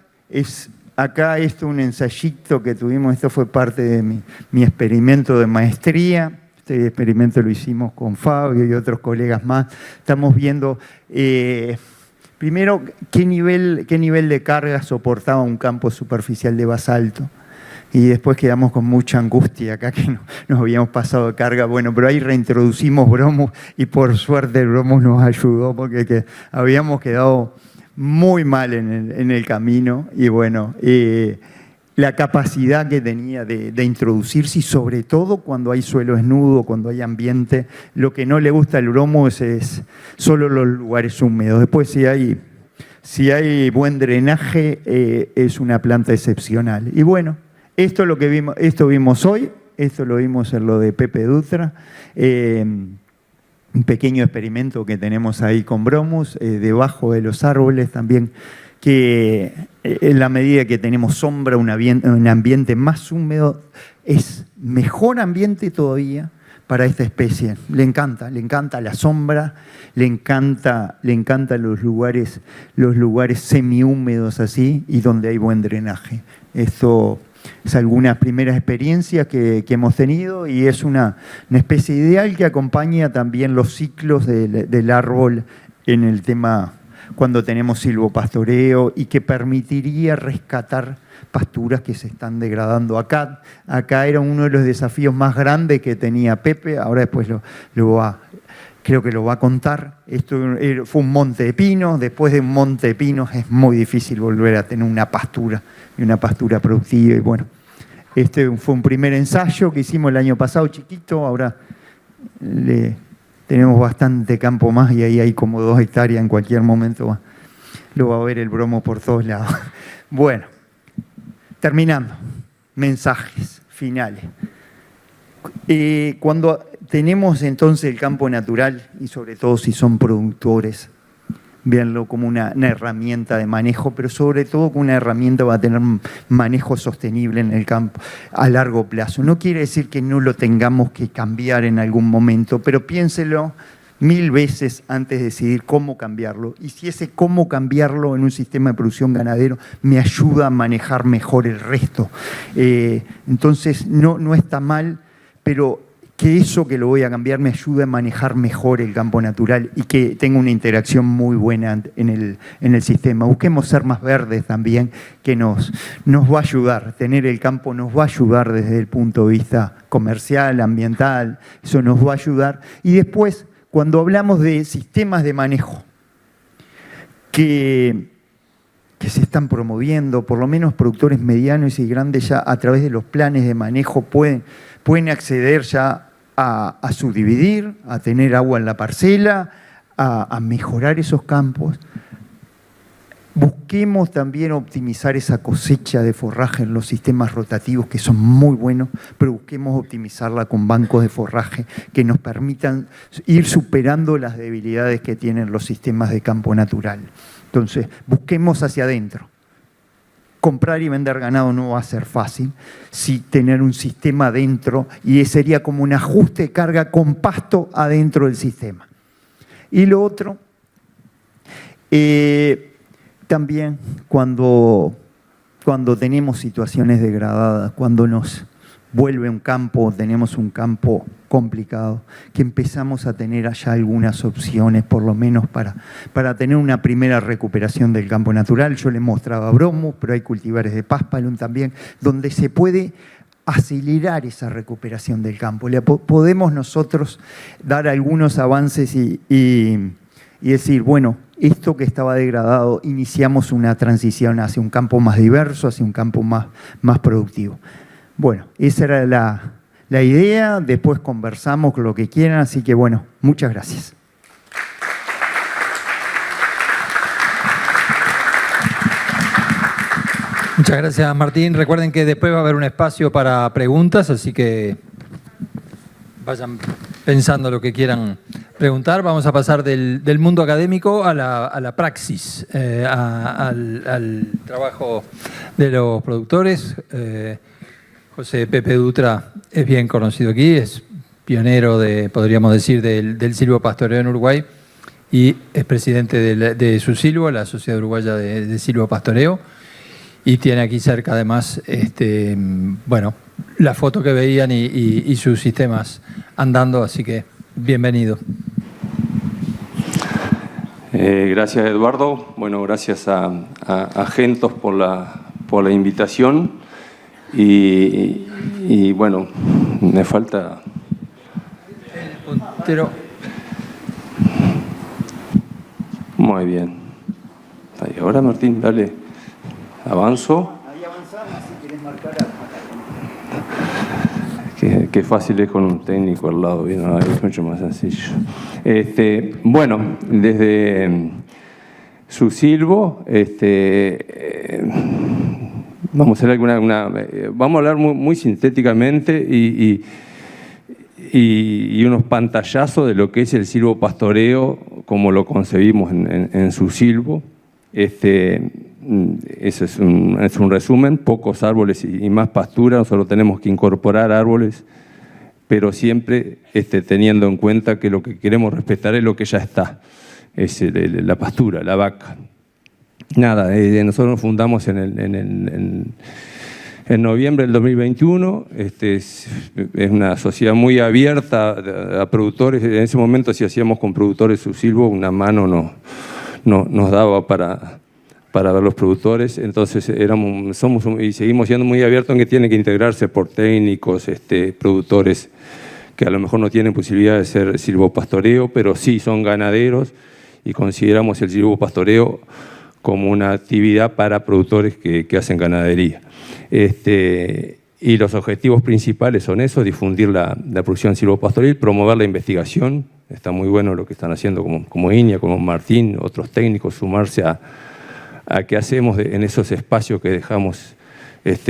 acá esto un ensayito que tuvimos, esto fue parte de mi experimento de maestría. Este experimento lo hicimos con Fabio y otros colegas más. Estamos viendo, primero, qué nivel de carga soportaba un campo superficial de basalto. Y después quedamos con mucha angustia acá que nos habíamos pasado de carga. Bueno, pero ahí reintroducimos bromus y por suerte el bromus nos ayudó porque habíamos quedado muy mal en el camino y bueno, la capacidad que tenía de introducirse, y sobre todo cuando hay suelo desnudo, cuando hay ambiente. Lo que no le gusta al bromo es solo los lugares húmedos. Después, si hay buen drenaje, es una planta excepcional. Y bueno, esto vimos hoy, esto lo vimos en lo de Pepe Dutra, un pequeño experimento que tenemos ahí con bromus, debajo de los árboles también, que en la medida que tenemos sombra, un ambiente más húmedo, es mejor ambiente todavía para esta especie. Le encanta la sombra, le encanta los lugares semihúmedos así, y donde hay buen drenaje. Esto es algunas primeras experiencias que hemos tenido, y es una especie ideal que acompaña también los ciclos del árbol en el tema cuando tenemos silvopastoreo, y que permitiría rescatar pasturas que se están degradando. Acá era uno de los desafíos más grandes que tenía Pepe, ahora después creo que lo va a contar. Esto fue un monte de pinos, después de un monte de pinos es muy difícil volver a tener una pastura, y una pastura productiva. Y bueno, este fue un primer ensayo que hicimos el año pasado, chiquito, ahora tenemos bastante campo más, y ahí hay como 2 hectáreas, en cualquier momento lo va a ver el bromo por todos lados. Bueno, terminando, mensajes finales. Cuando tenemos entonces el campo natural, y sobre todo si son productores, véanlo como una herramienta de manejo, pero sobre todo como una herramienta para tener manejo sostenible en el campo a largo plazo. No quiere decir que no lo tengamos que cambiar en algún momento, pero piénselo 1000 veces antes de decidir cómo cambiarlo. Y si ese cómo cambiarlo en un sistema de producción ganadero me ayuda a manejar mejor el resto. Entonces no está mal, pero que eso que lo voy a cambiar me ayude a manejar mejor el campo natural, y que tenga una interacción muy buena en el sistema. Busquemos ser más verdes también, que nos va a ayudar. Tener el campo nos va a ayudar desde el punto de vista comercial, ambiental, eso nos va a ayudar. Y después, cuando hablamos de sistemas de manejo que se están promoviendo, por lo menos productores medianos y grandes ya a través de los planes de manejo pueden acceder ya a subdividir, a tener agua en la parcela, a mejorar esos campos. Busquemos también optimizar esa cosecha de forraje en los sistemas rotativos, que son muy buenos, pero busquemos optimizarla con bancos de forraje que nos permitan ir superando las debilidades que tienen los sistemas de campo natural. Entonces, busquemos hacia adentro. Comprar y vender ganado no va a ser fácil, si tener un sistema adentro, y sería como un ajuste de carga con pasto adentro del sistema. Y lo otro, también cuando tenemos situaciones degradadas, cuando nos vuelve un campo, tenemos un campo complicado, que empezamos a tener allá algunas opciones, por lo menos para tener una primera recuperación del campo natural. Yo les mostraba bromo, pero hay cultivares de paspalum también, donde se puede acelerar esa recuperación del campo. Podemos nosotros dar algunos avances y decir, bueno, esto que estaba degradado, iniciamos una transición hacia un campo más diverso, hacia un campo más productivo. Bueno, esa era la idea, después conversamos lo que quieran, así que bueno, muchas gracias. Muchas gracias, Martín. Recuerden que después va a haber un espacio para preguntas, así que vayan pensando lo que quieran preguntar. Vamos a pasar del mundo académico a la praxis, al trabajo de los productores. José Pepe Dutra es bien conocido aquí, es pionero, podríamos decir, del silvopastoreo en Uruguay, y es presidente de SUSILVO, la Sociedad Uruguaya de Silvopastoreo, y tiene aquí cerca además bueno, la foto que veían y sus sistemas andando, así que bienvenido. Gracias, Eduardo. Bueno, gracias a Gentos por la invitación. Y bueno, me falta el puntero. Muy bien. Ahí, ahora, Martín, dale. Avanzo. Ahí avanzamos, si querés marcar. Qué fácil es con un técnico al lado, ¿no? Es mucho más sencillo. Bueno, desde su silbo, vamos a hacer vamos a hablar muy sintéticamente y unos pantallazos de lo que es el silvopastoreo, como lo concebimos en su silbo. Ese es un resumen, pocos árboles y más pastura. Nosotros tenemos que incorporar árboles, pero siempre teniendo en cuenta que lo que queremos respetar es lo que ya está, es la pastura, la vaca. Nada, nosotros nos fundamos en noviembre del 2021, es una sociedad muy abierta a productores. En ese momento, si hacíamos con productores su silbo, una mano nos daba para ver los productores. Entonces somos y seguimos siendo muy abiertos en que tienen que integrarse por técnicos, productores que a lo mejor no tienen posibilidad de ser silvopastoreo, pero sí son ganaderos, y consideramos el silvopastoreo como una actividad para productores que hacen ganadería. Y los objetivos principales son eso: difundir la producción silvopastoril, promover la investigación. Está muy bueno lo que están haciendo como Iña, como Martín, otros técnicos, sumarse a qué hacemos en esos espacios que dejamos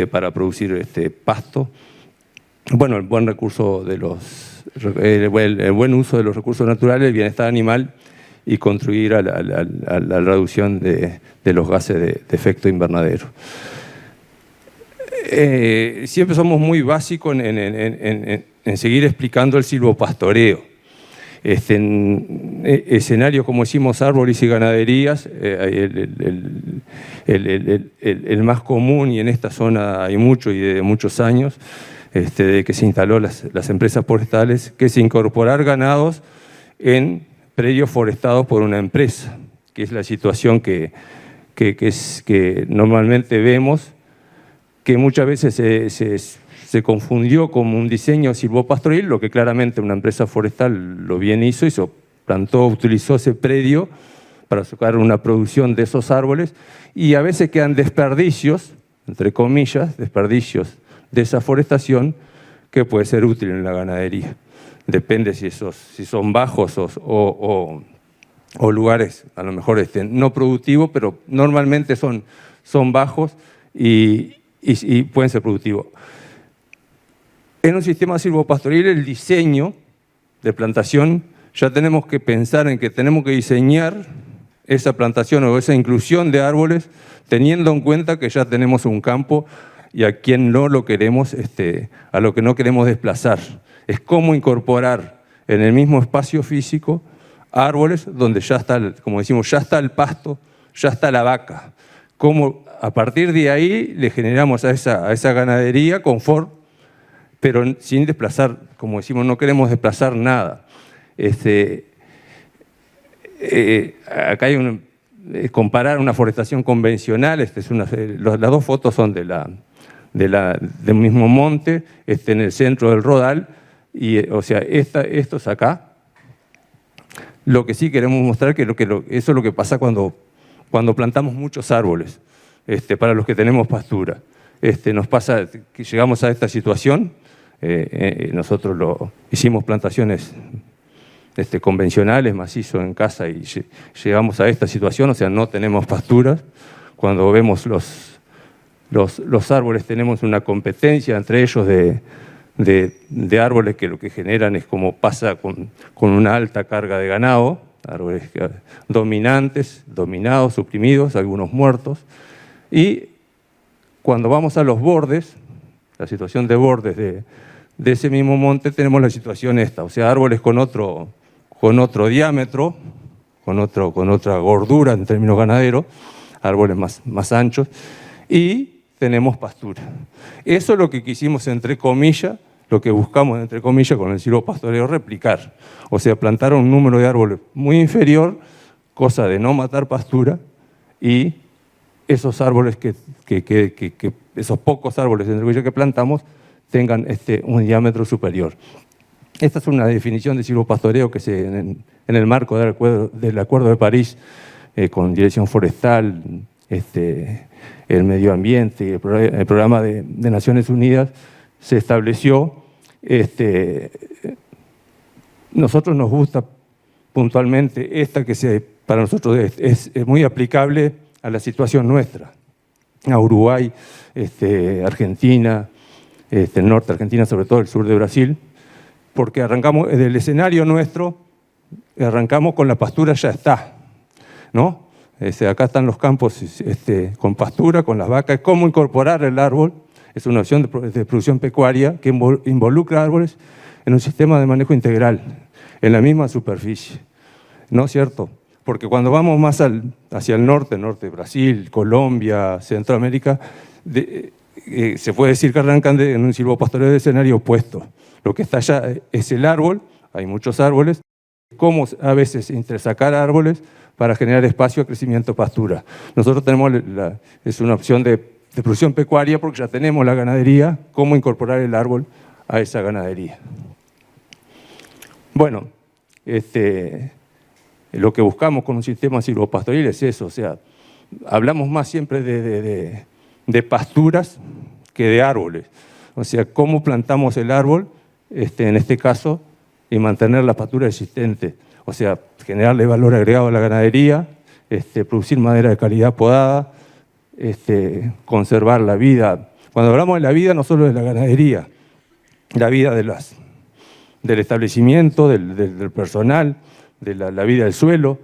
para producir pasto. Bueno, el buen recurso el buen uso de los recursos naturales, el bienestar animal, y contribuir a la reducción de los gases de efecto invernadero. Siempre somos muy básicos en seguir explicando el silvopastoreo. En escenarios como decimos árboles y ganaderías, el más común, y en esta zona hay mucho y de muchos años, de que se instaló las empresas forestales, que es incorporar ganados en predios forestados por una empresa, que es la situación que normalmente vemos, que muchas veces se confundió como un diseño silvopastoril, lo que claramente una empresa forestal lo bien hizo, utilizó ese predio para sacar una producción de esos árboles, y a veces quedan desperdicios, entre comillas, desperdicios de esa forestación, que puede ser útil en la ganadería. Depende si son bajos o lugares a lo mejor no productivos, pero normalmente son bajos y pueden ser productivos. En un sistema silvopastoril, el diseño de plantación, ya tenemos que pensar en que tenemos que diseñar esa plantación o esa inclusión de árboles teniendo en cuenta que ya tenemos un campo y a quien no lo queremos, a lo que no queremos desplazar. Es cómo incorporar en el mismo espacio físico árboles donde ya está, como decimos, ya está el pasto, ya está la vaca. Cómo a partir de ahí le generamos a esa ganadería confort, pero sin desplazar, como decimos, no queremos desplazar nada. Acá hay comparar una forestación convencional, las dos fotos son del mismo monte, en el centro del Rodal, y o sea, estos acá. Lo que sí queremos mostrar que eso es lo que pasa cuando plantamos muchos árboles, para los que tenemos pastura. Nos pasa que llegamos a esta situación. Nosotros hicimos plantaciones convencionales, macizo en casa, y llegamos a esta situación, o sea, no tenemos pasturas. Cuando vemos los árboles, tenemos una competencia entre ellos de árboles que lo que generan es, como pasa con una alta carga de ganado, árboles dominantes, dominados, suprimidos, algunos muertos. Y cuando vamos a los bordes, la situación de bordes de ese mismo monte, tenemos la situación esta, o sea, árboles con otro diámetro, con otra gordura en términos ganaderos, árboles más anchos, y tenemos pastura. Eso es lo que quisimos, entre comillas, lo que buscamos, entre comillas, con el silvopastoreo, replicar. O sea, plantar un número de árboles muy inferior, cosa de no matar pastura, y esos árboles esos pocos árboles, entre comillas, que plantamos, tengan un diámetro superior. Esta es una definición de silvopastoreo que en el marco del Acuerdo de París, con Dirección Forestal, el Medio Ambiente y el Programa de Naciones Unidas, se estableció Nosotros nos gusta puntualmente esta para nosotros es muy aplicable a la situación nuestra, a Uruguay, Argentina, el norte de Argentina, sobre todo el sur de Brasil, porque arrancamos del escenario nuestro, arrancamos con la pastura ya está, ¿no? Acá están los campos con pastura, con las vacas. ¿Cómo incorporar el árbol? Es una opción de producción pecuaria que involucra árboles en un sistema de manejo integral, en la misma superficie, ¿no es cierto? Porque cuando vamos más hacia el norte de Brasil, Colombia, Centroamérica, se puede decir que arrancan en un silvopastoreo de escenario opuesto. Lo que está allá es el árbol, hay muchos árboles, cómo a veces entresacar árboles para generar espacio a crecimiento pastura. Nosotros tenemos, es una opción de producción pecuaria porque ya tenemos la ganadería, cómo incorporar el árbol a esa ganadería. Bueno, lo que buscamos con un sistema silvopastoril es eso, o sea, hablamos más siempre de pasturas que de árboles. O sea, cómo plantamos el árbol, en este caso, y mantener la pastura existente. O sea, generarle valor agregado a la ganadería, producir madera de calidad podada, conservar la vida. Cuando hablamos de la vida, no solo de la ganadería, la vida del establecimiento, del personal, de la vida del suelo,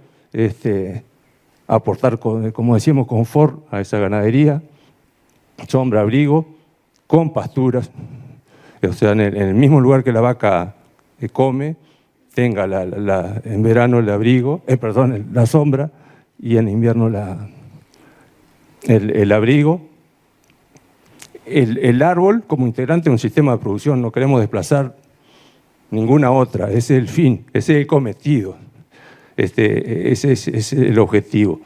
aportar, como decíamos, confort a esa ganadería, sombra, abrigo, con pasturas, o sea, en el mismo lugar que la vaca come, tenga en verano el abrigo, la sombra, y en invierno el abrigo. El árbol como integrante de un sistema de producción, no queremos desplazar ninguna otra, ese es el fin, ese es el cometido, ese es el objetivo.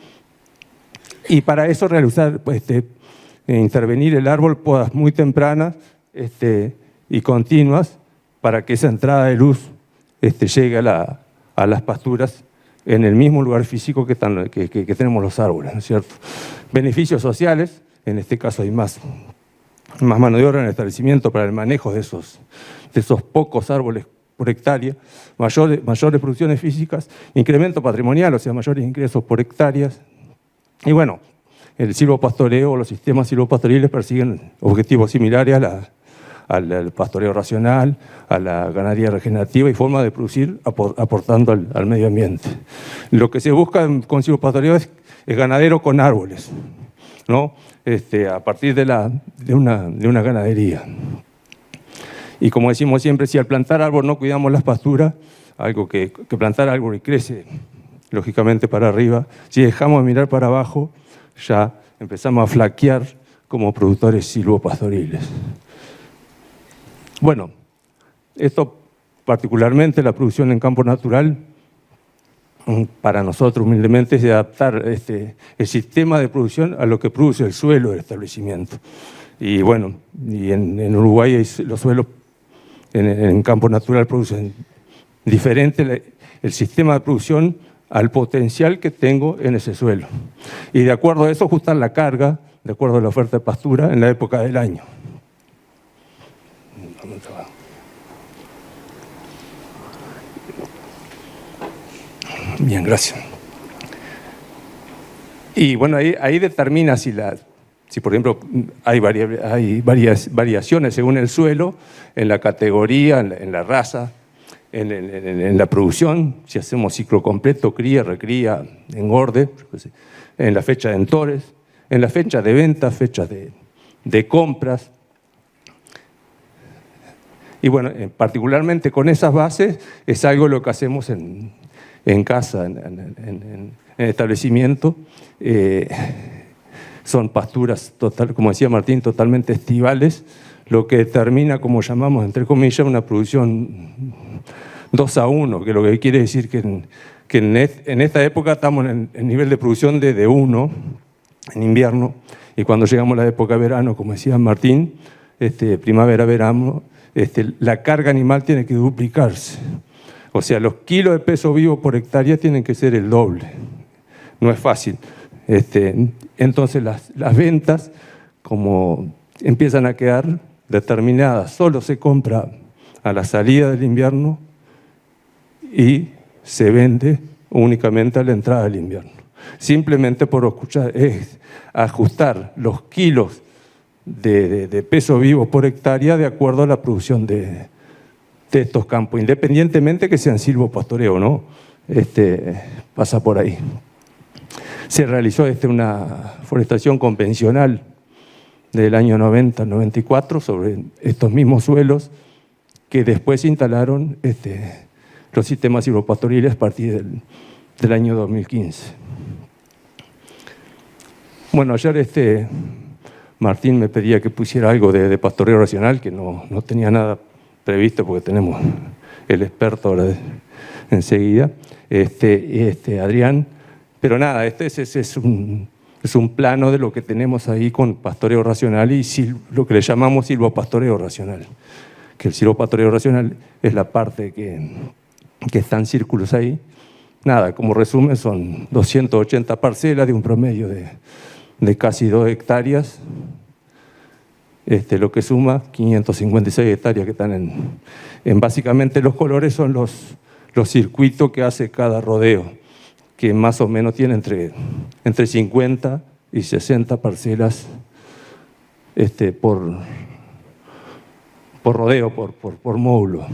Y para eso realizar, intervenir el árbol podas muy tempranas y continuas para que esa entrada de luz llegue a las pasturas en el mismo lugar físico que tenemos los árboles, ¿no es cierto? Beneficios sociales, en este caso hay más mano de obra en el establecimiento para el manejo de esos pocos árboles por hectárea, mayores producciones físicas, incremento patrimonial, o sea, mayores ingresos por hectáreas. Y bueno, el silvopastoreo o los sistemas silvopastoriles persiguen objetivos similares al pastoreo racional, a la ganadería regenerativa y forma de producir aportando al medio ambiente. Lo que se busca con silvopastoreo es ganadero con árboles, ¿no? A partir de una ganadería. Y como decimos siempre, si al plantar árbol no cuidamos las pasturas, algo que plantar árbol y crece lógicamente para arriba, si dejamos de mirar para abajo, ya empezamos a flaquear como productores silvopastoriles. Bueno, esto particularmente la producción en campo natural, para nosotros humildemente es de adaptar el sistema de producción a lo que produce el suelo del establecimiento. Y bueno, en Uruguay los suelos en campo natural producen diferente el sistema de producción al potencial que tengo en ese suelo. Y de acuerdo a eso ajustar la carga, de acuerdo a la oferta de pastura en la época del año. Bien, gracias. Y bueno, ahí determina si por ejemplo hay varias variaciones según el suelo, en la categoría, en la raza, en la producción, si hacemos ciclo completo, cría, recría, engorde, en la fecha de entores, en la fecha de venta, fecha de compras. Y bueno, particularmente con esas bases es algo lo que hacemos en casa, en establecimiento. Son pasturas, como decía Martín, totalmente estivales, lo que determina, como llamamos, entre comillas, una producción 2-1, que lo que quiere decir que en esta época estamos en nivel de producción de 1, en invierno, y cuando llegamos a la época de verano, como decía Martín, primavera, verano, la carga animal tiene que duplicarse. O sea, los kilos de peso vivo por hectárea tienen que ser el doble. No es fácil. Entonces las ventas, como empiezan a quedar determinadas, solo se compra a la salida del invierno y se vende únicamente a la entrada del invierno. Simplemente por ajustar los kilos de peso vivo por hectárea de acuerdo a la producción de estos campos, independientemente que sean silvopastoreo o no, pasa por ahí. Se realizó una forestación convencional del año 90 al 94 sobre estos mismos suelos que después se instalaron los sistemas silvopastoriles a partir del año 2015. Bueno, ayer Martín me pedía que pusiera algo de pastoreo racional, que no tenía nada previsto porque tenemos el experto ahora enseguida, Adrián. Pero nada, es un plano de lo que tenemos ahí con pastoreo racional y lo que le llamamos silvopastoreo racional. Que el silvopastoreo racional es la parte que está en círculos ahí. Nada, como resumen, son 280 parcelas de un promedio de casi 2 hectáreas, lo que suma 556 hectáreas que están en básicamente los colores son los circuitos que hace cada rodeo, que más o menos tiene entre 50 y 60 parcelas por rodeo, por módulo.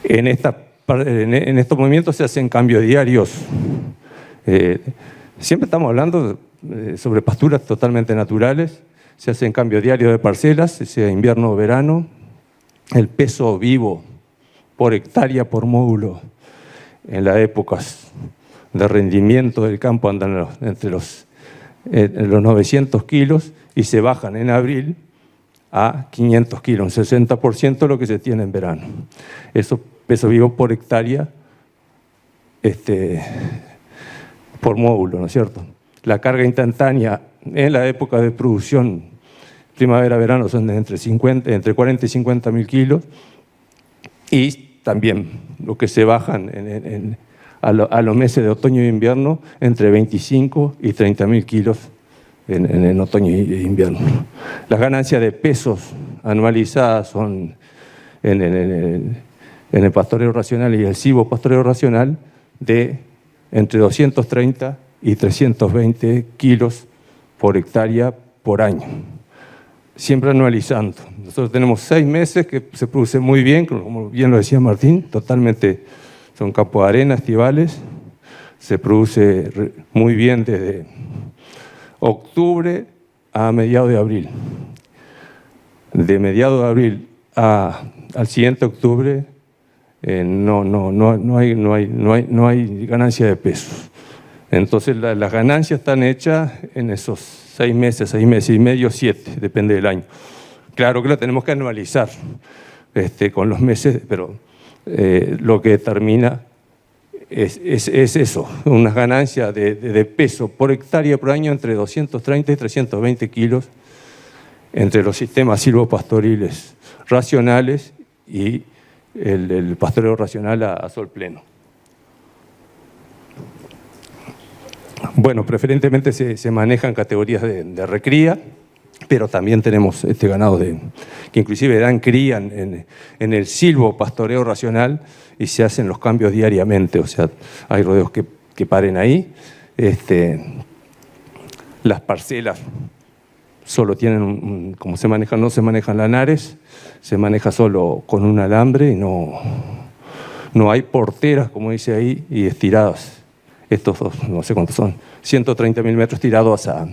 En estos movimientos se hacen cambios diarios. Siempre estamos hablando sobre pasturas totalmente naturales, se hacen cambios diarios de parcelas, sea invierno o verano. El peso vivo por hectárea, por módulo, en las épocas de rendimiento del campo andan entre los 900 kilos y se bajan en abril a 500 kilos, un 60% de lo que se tiene en verano. Eso peso vivo por hectárea por módulo, ¿no es cierto? La carga instantánea en la época de producción primavera-verano son entre 40 y 50 mil kilos, y también lo que se bajan a los meses de otoño e invierno entre 25 y 30 mil kilos en otoño e invierno. Las ganancias de pesos anualizadas son en el pastoreo racional y el silvopastoreo racional de entre 230 y 320 kilos por hectárea por año, siempre anualizando. Nosotros tenemos 6 meses que se produce muy bien, como bien lo decía Martín, totalmente son campos de arena, estivales, se produce muy bien desde octubre a mediados de abril. De mediados de abril al siguiente octubre no hay ganancia de pesos. Entonces las ganancias están hechas en esos 6 meses y medio, 7, depende del año. Claro que lo tenemos que anualizar con los meses, pero lo que determina es eso, unas ganancias de peso por hectárea por año entre 230 y 320 kilos entre los sistemas silvopastoriles racionales y el pastoreo racional a sol pleno. Bueno, preferentemente se manejan categorías de recría, pero también tenemos ganado que inclusive dan cría en el silvopastoreo racional y se hacen los cambios diariamente, o sea, hay rodeos que paren ahí. Las parcelas solo tienen, como se manejan, no se manejan lanares, se maneja solo con un alambre y no hay porteras, como dice ahí, y estiradas. Estos dos, no sé cuántos son, 130.000 metros tirados a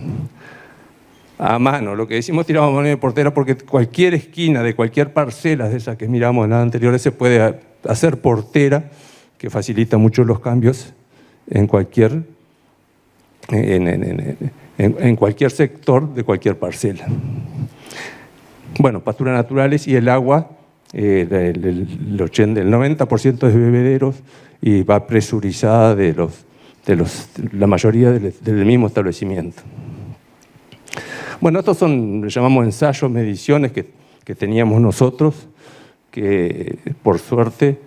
mano. Lo que decimos tirado a mano de portera porque cualquier esquina de cualquier parcela de esas que miramos en las anteriores se puede hacer portera, que facilita mucho los cambios en cualquier sector de cualquier parcela. Bueno, pasturas naturales y el agua, el 90% es bebederos y va presurizada la mayoría del mismo establecimiento. Bueno, estos son, le llamamos ensayos, mediciones que teníamos nosotros, que por suerte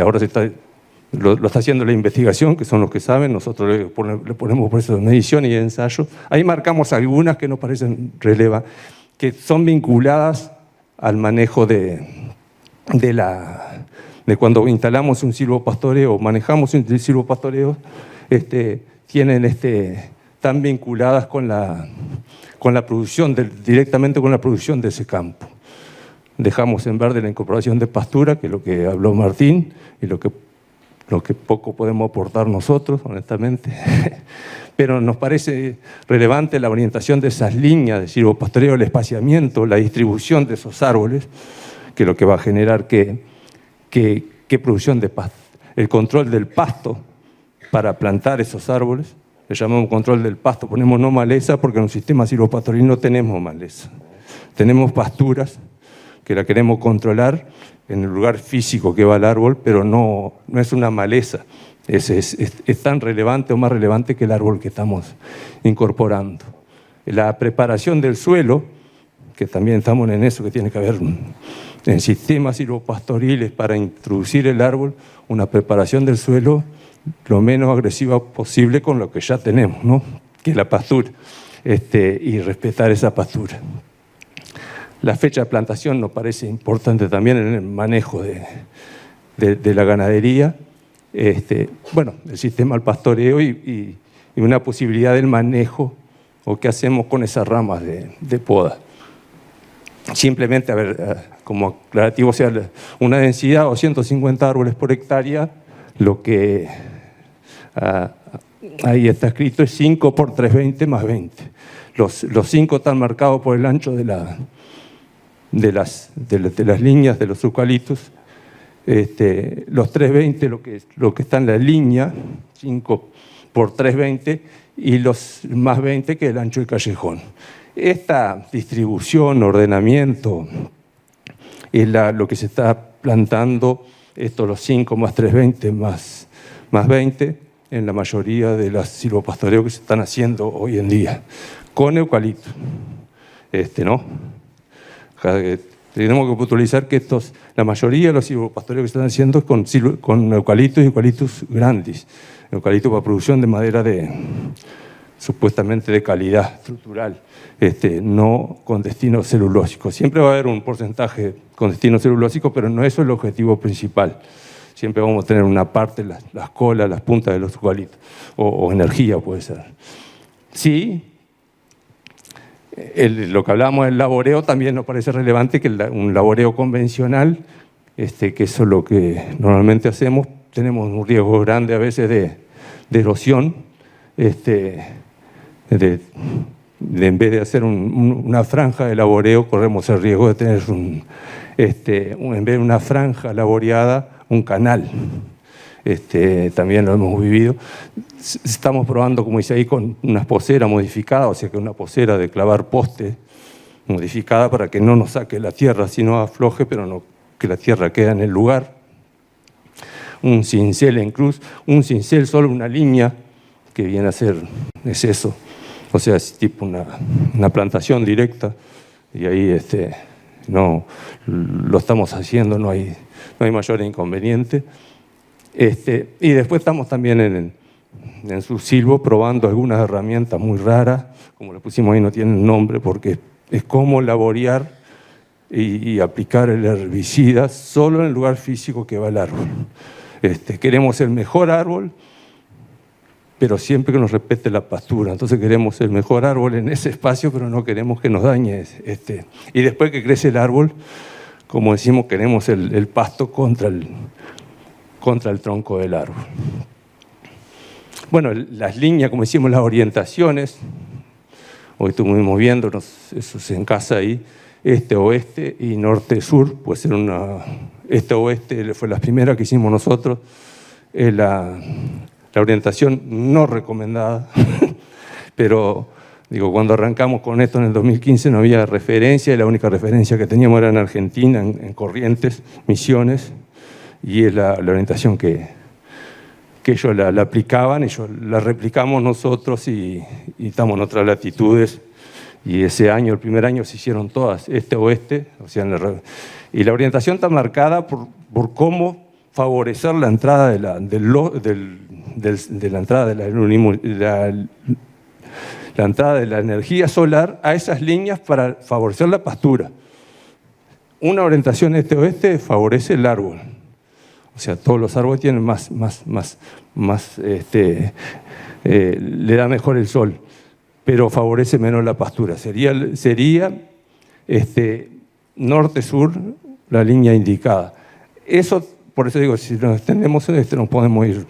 ahora lo está haciendo la investigación, que son los que saben, nosotros le ponemos por eso medición y ensayo. Ahí marcamos algunas que nos parecen relevantes. que son vinculadas al manejo de cuando instalamos un silvopastoreo, manejamos un silvopastoreo, están vinculadas con la producción, directamente con la producción de ese campo. Dejamos en verde la incorporación de pastura, que es lo que habló Martín, y lo que poco podemos aportar nosotros, honestamente. Pero nos parece relevante la orientación de esas líneas de silvopastoreo, el espaciamiento, la distribución de esos árboles, que es lo que va a generar qué producción de pasto. El control del pasto para plantar esos árboles, le llamamos control del pasto, ponemos no maleza porque en un sistema silvopastoril no tenemos maleza. Tenemos pasturas que la queremos controlar en el lugar físico que va el árbol, pero no es una maleza. Es tan relevante o más relevante que el árbol que estamos incorporando. La preparación del suelo, que también estamos en eso, que tiene que haber en sistemas silvopastoriles para introducir el árbol, una preparación del suelo lo menos agresiva posible con lo que ya tenemos, ¿no? Que es la pastura, y respetar esa pastura. La fecha de plantación nos parece importante también en el manejo de la ganadería. Bueno, el sistema del pastoreo y una posibilidad del manejo o qué hacemos con esas ramas de poda. Simplemente, a ver, como aclarativo, o sea, una densidad o 150 árboles por hectárea, lo que ahí está escrito es 5 por 320 más 20. Los 5 están marcados por el ancho de las líneas de los eucaliptos. Los 320 lo que está en la línea, 5 por 320, y los más 20 que es el ancho del callejón. Esta distribución, ordenamiento, es lo que se está plantando, los 5 más 320 más 20, en la mayoría de las silvopastoreos que se están haciendo hoy en día, con eucalipto. ¿No? Tenemos que puntualizar que la mayoría de los silvopastoreos que se están haciendo es con eucaliptos y eucaliptus grandis, eucalipto para producción de madera supuestamente de calidad estructural, no con destino celulósico. Siempre va a haber un porcentaje con destino celulósico, pero no eso es el objetivo principal. Siempre vamos a tener una parte, las colas, las puntas de los eucaliptos, o energía puede ser. Sí, lo que hablábamos del laboreo también nos parece relevante, que un laboreo convencional, que eso es lo que normalmente hacemos, tenemos un riesgo grande a veces de erosión, en vez de hacer una franja de laboreo, corremos el riesgo de tener en vez de una franja laboreada, un canal. También lo hemos vivido. Estamos probando, como dice ahí, con una posera modificada, o sea que una posera de clavar poste modificada para que no nos saque la tierra, sino afloje, pero no que la tierra quede en el lugar. Un cincel en cruz, un cincel solo una línea, que viene a ser, es eso. O sea, es tipo una plantación directa, y ahí no lo estamos haciendo, no hay mayor inconveniente. Y después estamos también en su silvo probando algunas herramientas muy raras, como le pusimos ahí, no tienen nombre, porque es cómo laborear y aplicar el herbicida solo en el lugar físico que va el árbol. Queremos el mejor árbol, pero siempre que nos respete la pastura. Entonces queremos el mejor árbol en ese espacio, pero no queremos que nos dañe. Y después que crece el árbol, como decimos, queremos el pasto contra el tronco del árbol. Bueno, las líneas, como decimos, las orientaciones, hoy estuvimos viéndonos, eso se encasa ahí, este-oeste y norte-sur, puede ser este-oeste fue la primera que hicimos nosotros, la orientación no recomendada, pero digo, cuando arrancamos con esto en el 2015 no había referencia, y la única referencia que teníamos era en Argentina, en Corrientes, Misiones, y es la orientación que ellos la aplicaban, ellos la replicamos nosotros y estamos en otras latitudes. Y ese año, el primer año, se hicieron todas, este-oeste, o sea, y la orientación está marcada por cómo favorecer la entrada la entrada de la energía solar a esas líneas para favorecer la pastura. Una orientación este-oeste favorece el árbol. O sea, todos los árboles tienen le da mejor el sol, pero favorece menos la pastura. Sería norte-sur la línea indicada. Eso, por eso digo, si nos extendemos nos podemos ir.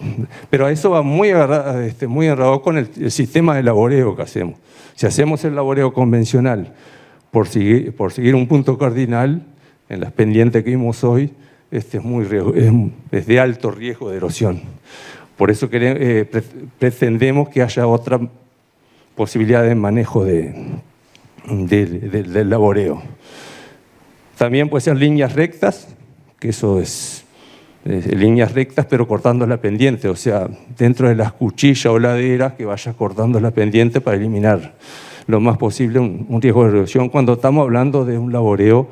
Pero a eso va muy agarrado con el sistema de laboreo que hacemos. Si hacemos el laboreo convencional por seguir un punto cardinal, en las pendientes que vimos hoy, es de alto riesgo de erosión. Por eso pretendemos que haya otra posibilidad de manejo del laboreo. También puede ser líneas rectas, que eso es líneas rectas pero cortando la pendiente, o sea, dentro de las cuchillas o laderas que vaya cortando la pendiente para eliminar lo más posible un riesgo de erosión cuando estamos hablando de un laboreo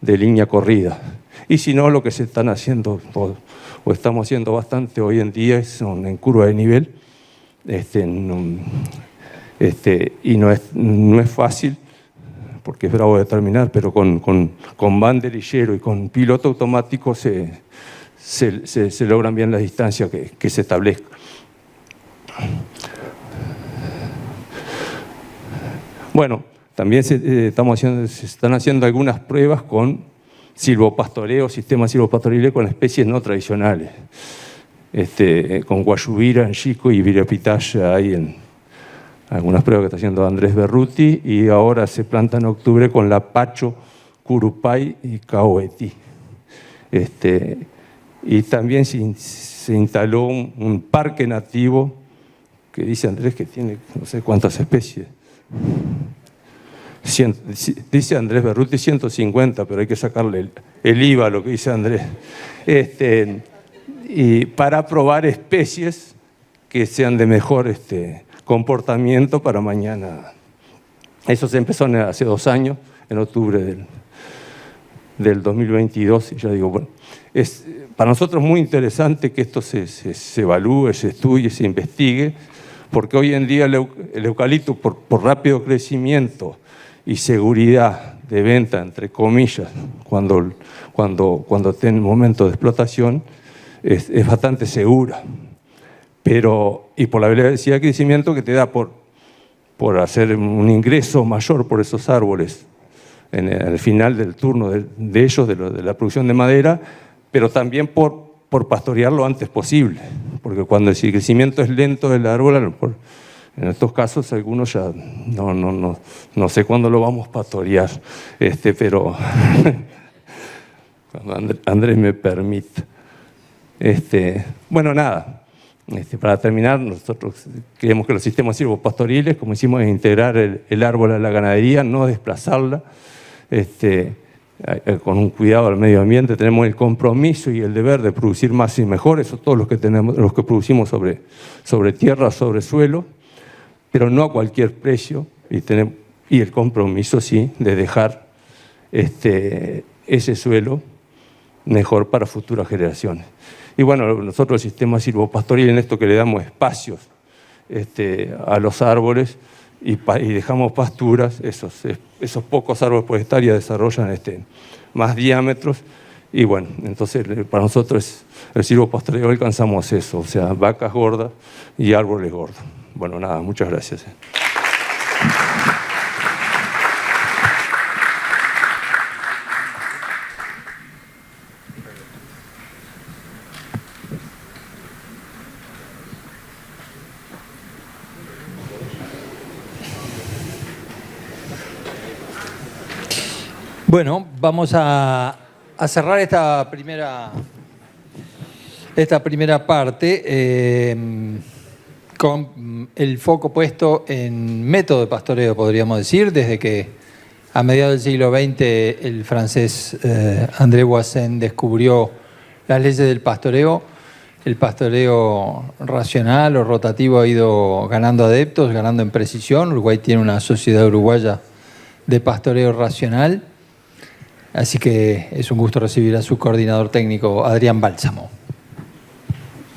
de línea corrida. Y si no, lo que se están haciendo, o estamos haciendo bastante hoy en día, son en curva de nivel, y no es fácil, porque es bravo de terminar, pero con banderillero y con piloto automático se logran bien las distancias que se establezcan. Bueno, también se están haciendo algunas pruebas con silvopastoreo, sistemas silvopastoriles con especies no tradicionales. Con guayubira, anchico y virapitaya hay en algunas pruebas que está haciendo Andrés Berruti, y ahora se planta en octubre con lapacho, curupay y caoetí. Y también se instaló un parque nativo que dice Andrés que tiene no sé cuántas especies. Dice Andrés Berruti 150, pero hay que sacarle el IVA a lo que dice Andrés. Y para probar especies que sean de mejor comportamiento para mañana. Eso se empezó hace 2 años, en octubre del 2022, y ya digo, bueno, es para nosotros muy interesante que esto se evalúe, se estudie, se investigue, porque hoy en día el eucalipto, por rápido crecimiento y seguridad de venta, entre comillas, cuando esté en el momento de explotación, es bastante segura. Y por la velocidad de crecimiento que te da por hacer un ingreso mayor por esos árboles al final del turno de ellos, de la producción de madera, pero también por pastorear lo antes posible, porque cuando el crecimiento es lento del árbol, a lo mejor, en estos casos algunos ya no sé cuándo lo vamos a pastorear, pero cuando Andrés me permite. Bueno, nada. Para terminar, nosotros creemos que los sistemas silvopastoriles, como hicimos, es integrar el árbol a la ganadería, no desplazarla, con un cuidado al medio ambiente. Tenemos el compromiso y el deber de producir más y mejor, eso todos los que producimos sobre tierra, sobre suelo, pero no a cualquier precio, y el compromiso sí de dejar ese suelo mejor para futuras generaciones. Y bueno, nosotros el sistema silvopastoril, en esto que le damos espacios a los árboles y dejamos pasturas, esos pocos árboles por hectárea desarrollan más diámetros, y bueno, entonces para nosotros el silvopastoreo alcanzamos eso, o sea, vacas gordas y árboles gordos. Bueno, nada, muchas gracias. Bueno, vamos a cerrar esta primera parte con el foco puesto en método de pastoreo, podríamos decir, desde que a mediados del siglo XX el francés André Voisin descubrió las leyes del pastoreo. El pastoreo racional o rotativo ha ido ganando adeptos, ganando en precisión. Uruguay tiene una sociedad uruguaya de pastoreo racional. Así que es un gusto recibir a su coordinador técnico, Adrián Bálsamo.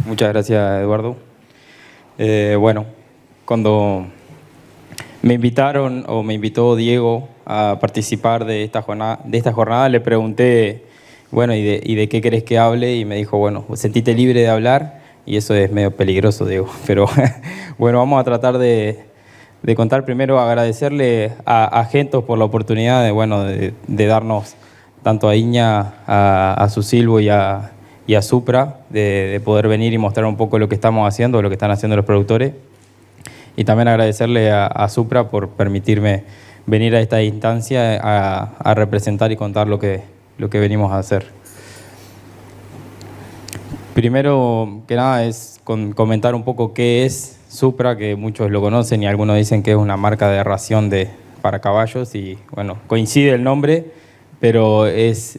Muchas gracias, Eduardo. Bueno, cuando Me invitaron, o me invitó Diego a participar de esta jornada. Le pregunté, bueno, ¿y de qué querés que hable? Y me dijo, bueno, sentite libre de hablar, y eso es medio peligroso, Diego. Pero bueno, vamos a tratar de contar primero, agradecerle a Gentos por la oportunidad de darnos tanto a Iña, a Susilvo y a Supra, de poder venir y mostrar un poco lo que estamos haciendo, lo que están haciendo los productores. Y también agradecerle a Supra por permitirme venir a esta instancia a representar y contar lo que venimos a hacer. Primero que nada es comentar un poco qué es Supra, que muchos lo conocen y algunos dicen que es una marca de ración para caballos, y bueno, coincide el nombre, pero es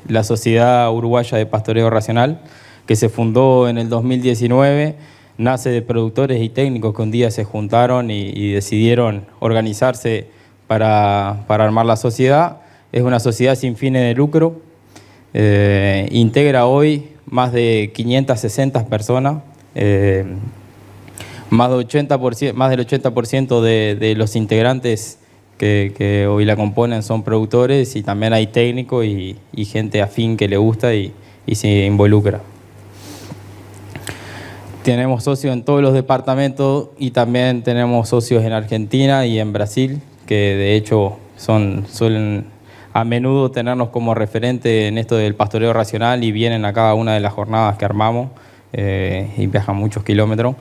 la Sociedad Uruguaya de Pastoreo Racional, que se fundó en el 2019, nace de productores y técnicos que un día se juntaron y decidieron organizarse para armar la sociedad. Es una sociedad sin fines de lucro, integra hoy más de 560 personas, más del 80% de los integrantes que hoy la componen son productores, y también hay técnicos y gente afín que le gusta y se involucra. Tenemos socios en todos los departamentos y también tenemos socios en Argentina y en Brasil, que de hecho suelen a menudo tenernos como referente en esto del pastoreo racional y vienen a cada una de las jornadas que armamos y viajan muchos kilómetros.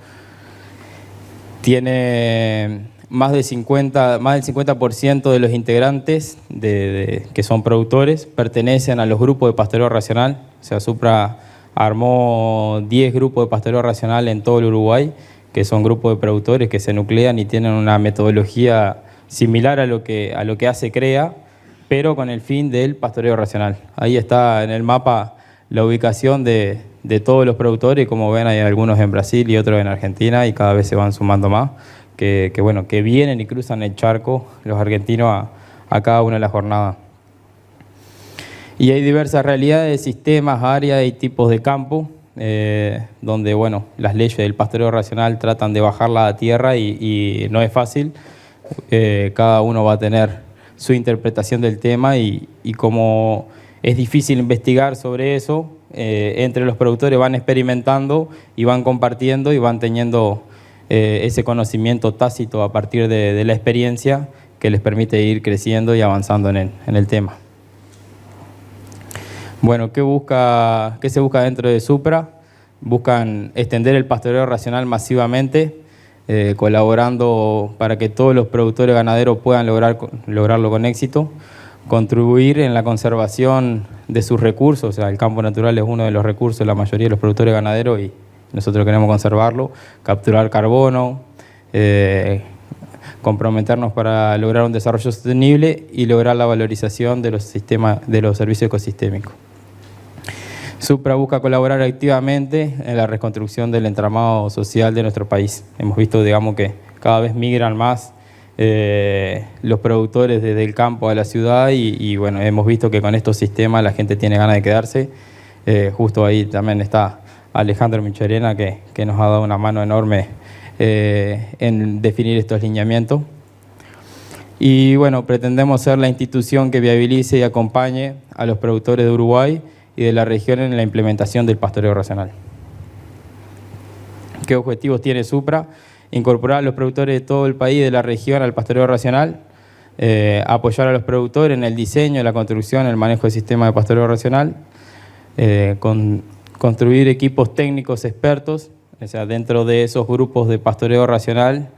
Tiene más del 50% de los integrantes que son productores pertenecen a los grupos de pastoreo racional. O sea, Supra armó 10 grupos de pastoreo racional en todo el Uruguay, que son grupos de productores que se nuclean y tienen una metodología similar a lo que hace CREA, pero con el fin del pastoreo racional. Ahí está en el mapa la ubicación de todos los productores, y como ven hay algunos en Brasil y otros en Argentina, y cada vez se van sumando más, que vienen y cruzan el charco los argentinos a cada una de las jornadas. Y hay diversas realidades, sistemas, áreas y tipos de campo, donde las leyes del pastoreo racional tratan de bajarla a tierra y no es fácil. Cada uno va a tener su interpretación del tema, y como es difícil investigar sobre eso, entre los productores van experimentando y van compartiendo y van teniendo ese conocimiento tácito a partir de la experiencia, que les permite ir creciendo y avanzando en el tema. Bueno, ¿qué se busca dentro de Supra? Buscan extender el pastoreo racional masivamente, colaborando para que todos los productores ganaderos puedan lograrlo con éxito, contribuir en la conservación de sus recursos. O sea, el campo natural es uno de los recursos de la mayoría de los productores ganaderos y nosotros queremos conservarlo, capturar carbono, comprometernos para lograr un desarrollo sostenible y lograr la valorización de los servicios ecosistémicos. Supra busca colaborar activamente en la reconstrucción del entramado social de nuestro país. Hemos visto, que cada vez migran más los productores desde el campo a la ciudad y hemos visto que con estos sistemas la gente tiene ganas de quedarse. Justo ahí también está Alejandro Michelena, que nos ha dado una mano enorme en definir estos lineamientos. Y pretendemos ser la institución que viabilice y acompañe a los productores de Uruguay y de la región en la implementación del pastoreo racional. ¿Qué objetivos tiene Supra? Incorporar a los productores de todo el país y de la región al pastoreo racional, apoyar a los productores en el diseño, la construcción, el manejo del sistema de pastoreo racional, construir equipos técnicos expertos. O sea, dentro de esos grupos de pastoreo racional,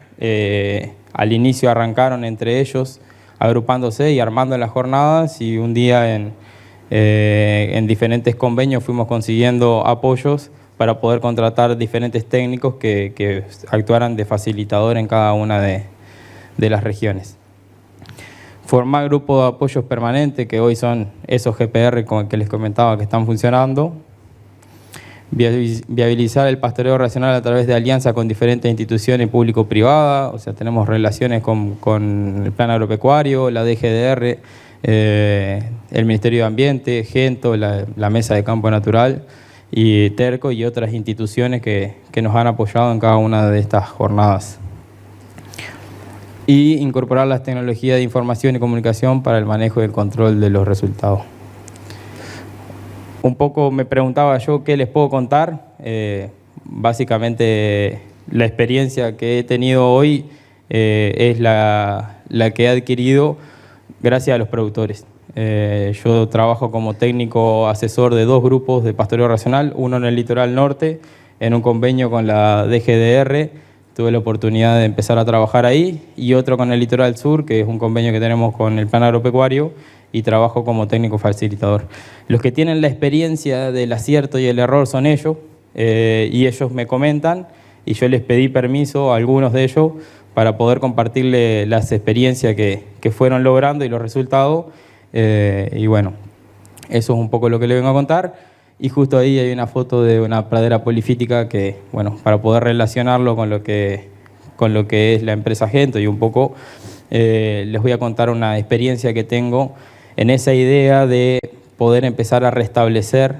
al inicio arrancaron entre ellos agrupándose y armando las jornadas, y un día en diferentes convenios fuimos consiguiendo apoyos para poder contratar diferentes técnicos que actuaran de facilitador en cada una de las regiones. Formar grupos de apoyos permanentes, que hoy son esos GPR que les comentaba que están funcionando. Viabilizar el pastoreo racional a través de alianzas con diferentes instituciones público-privadas. O sea, tenemos relaciones con el Plan Agropecuario, la DGDR, el Ministerio de Ambiente, Gento, la Mesa de Campo Natural y Terco y otras instituciones que nos han apoyado en cada una de estas jornadas. y incorporar las tecnologías de información y comunicación para el manejo y el control de los resultados. Un poco me preguntaba yo qué les puedo contar. Básicamente la experiencia que he tenido hoy es la que he adquirido gracias a los productores. Yo trabajo como técnico asesor de 2 grupos de pastoreo racional, uno en el litoral norte, en un convenio con la DGDR, tuve la oportunidad de empezar a trabajar ahí, y otro con el litoral sur, que es un convenio que tenemos con el plan agropecuario, y trabajo como técnico facilitador. Los que tienen la experiencia del acierto y el error son ellos, y ellos me comentan, y yo les pedí permiso a algunos de ellos para poder compartirle las experiencias que fueron logrando y los resultados. Y bueno, eso es un poco lo que les vengo a contar. Y justo ahí hay una foto de una pradera polifítica que, bueno, para poder relacionarlo con lo que es la empresa Gento, y un poco les voy a contar una experiencia que tengo en esa idea de poder empezar a restablecer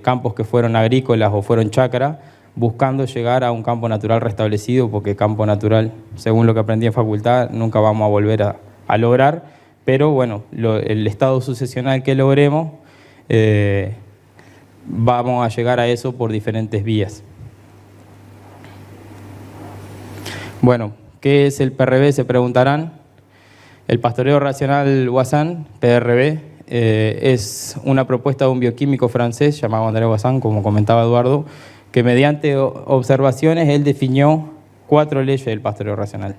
campos que fueron agrícolas o fueron chacra, buscando llegar a un campo natural restablecido, porque campo natural, según lo que aprendí en facultad, nunca vamos a volver a lograr, pero bueno, el estado sucesional que logremos, vamos a llegar a eso por diferentes vías. Bueno, ¿qué es el PRB? Se preguntarán. El pastoreo racional Voisin, PRB, es una propuesta de un bioquímico francés llamado André Voisin, como comentaba Eduardo, que mediante observaciones él definió 4 leyes del pastoreo racional.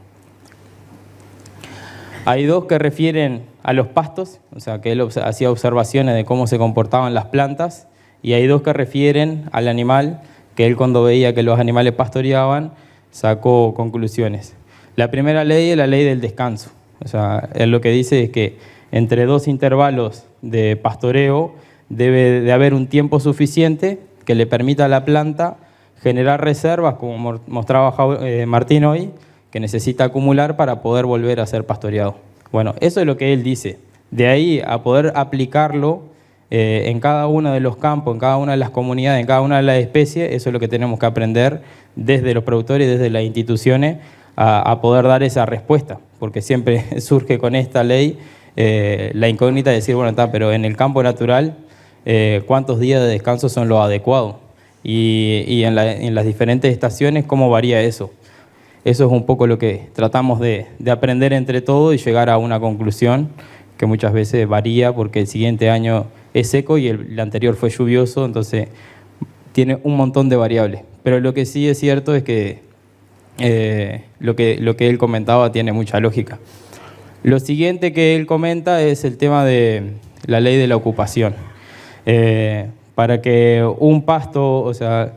Hay 2 que refieren a los pastos, o sea, que él hacía observaciones de cómo se comportaban las plantas, y hay 2 que refieren al animal, que él, cuando veía que los animales pastoreaban, sacó conclusiones. La primera ley es la ley del descanso. O sea, él lo que dice es que entre 2 intervalos de pastoreo debe de haber un tiempo suficiente que le permita a la planta generar reservas, como mostraba Martín hoy, que necesita acumular para poder volver a ser pastoreado. Bueno, eso es lo que él dice. De ahí a poder aplicarlo en cada uno de los campos, en cada una de las comunidades, en cada una de las especies, eso es lo que tenemos que aprender desde los productores, desde las instituciones, a poder dar esa respuesta, porque siempre surge con esta ley la incógnita de decir, bueno, está, pero en el campo natural, ¿cuántos días de descanso son los adecuados? Y en las diferentes estaciones, ¿cómo varía eso? Eso es un poco lo que tratamos de aprender entre todos y llegar a una conclusión que muchas veces varía porque el siguiente año es seco y el anterior fue lluvioso, entonces tiene un montón de variables. Pero lo que sí es cierto es que lo que él comentaba tiene mucha lógica. Lo siguiente que él comenta es el tema de la ley de la ocupación. Para que un pasto, o sea,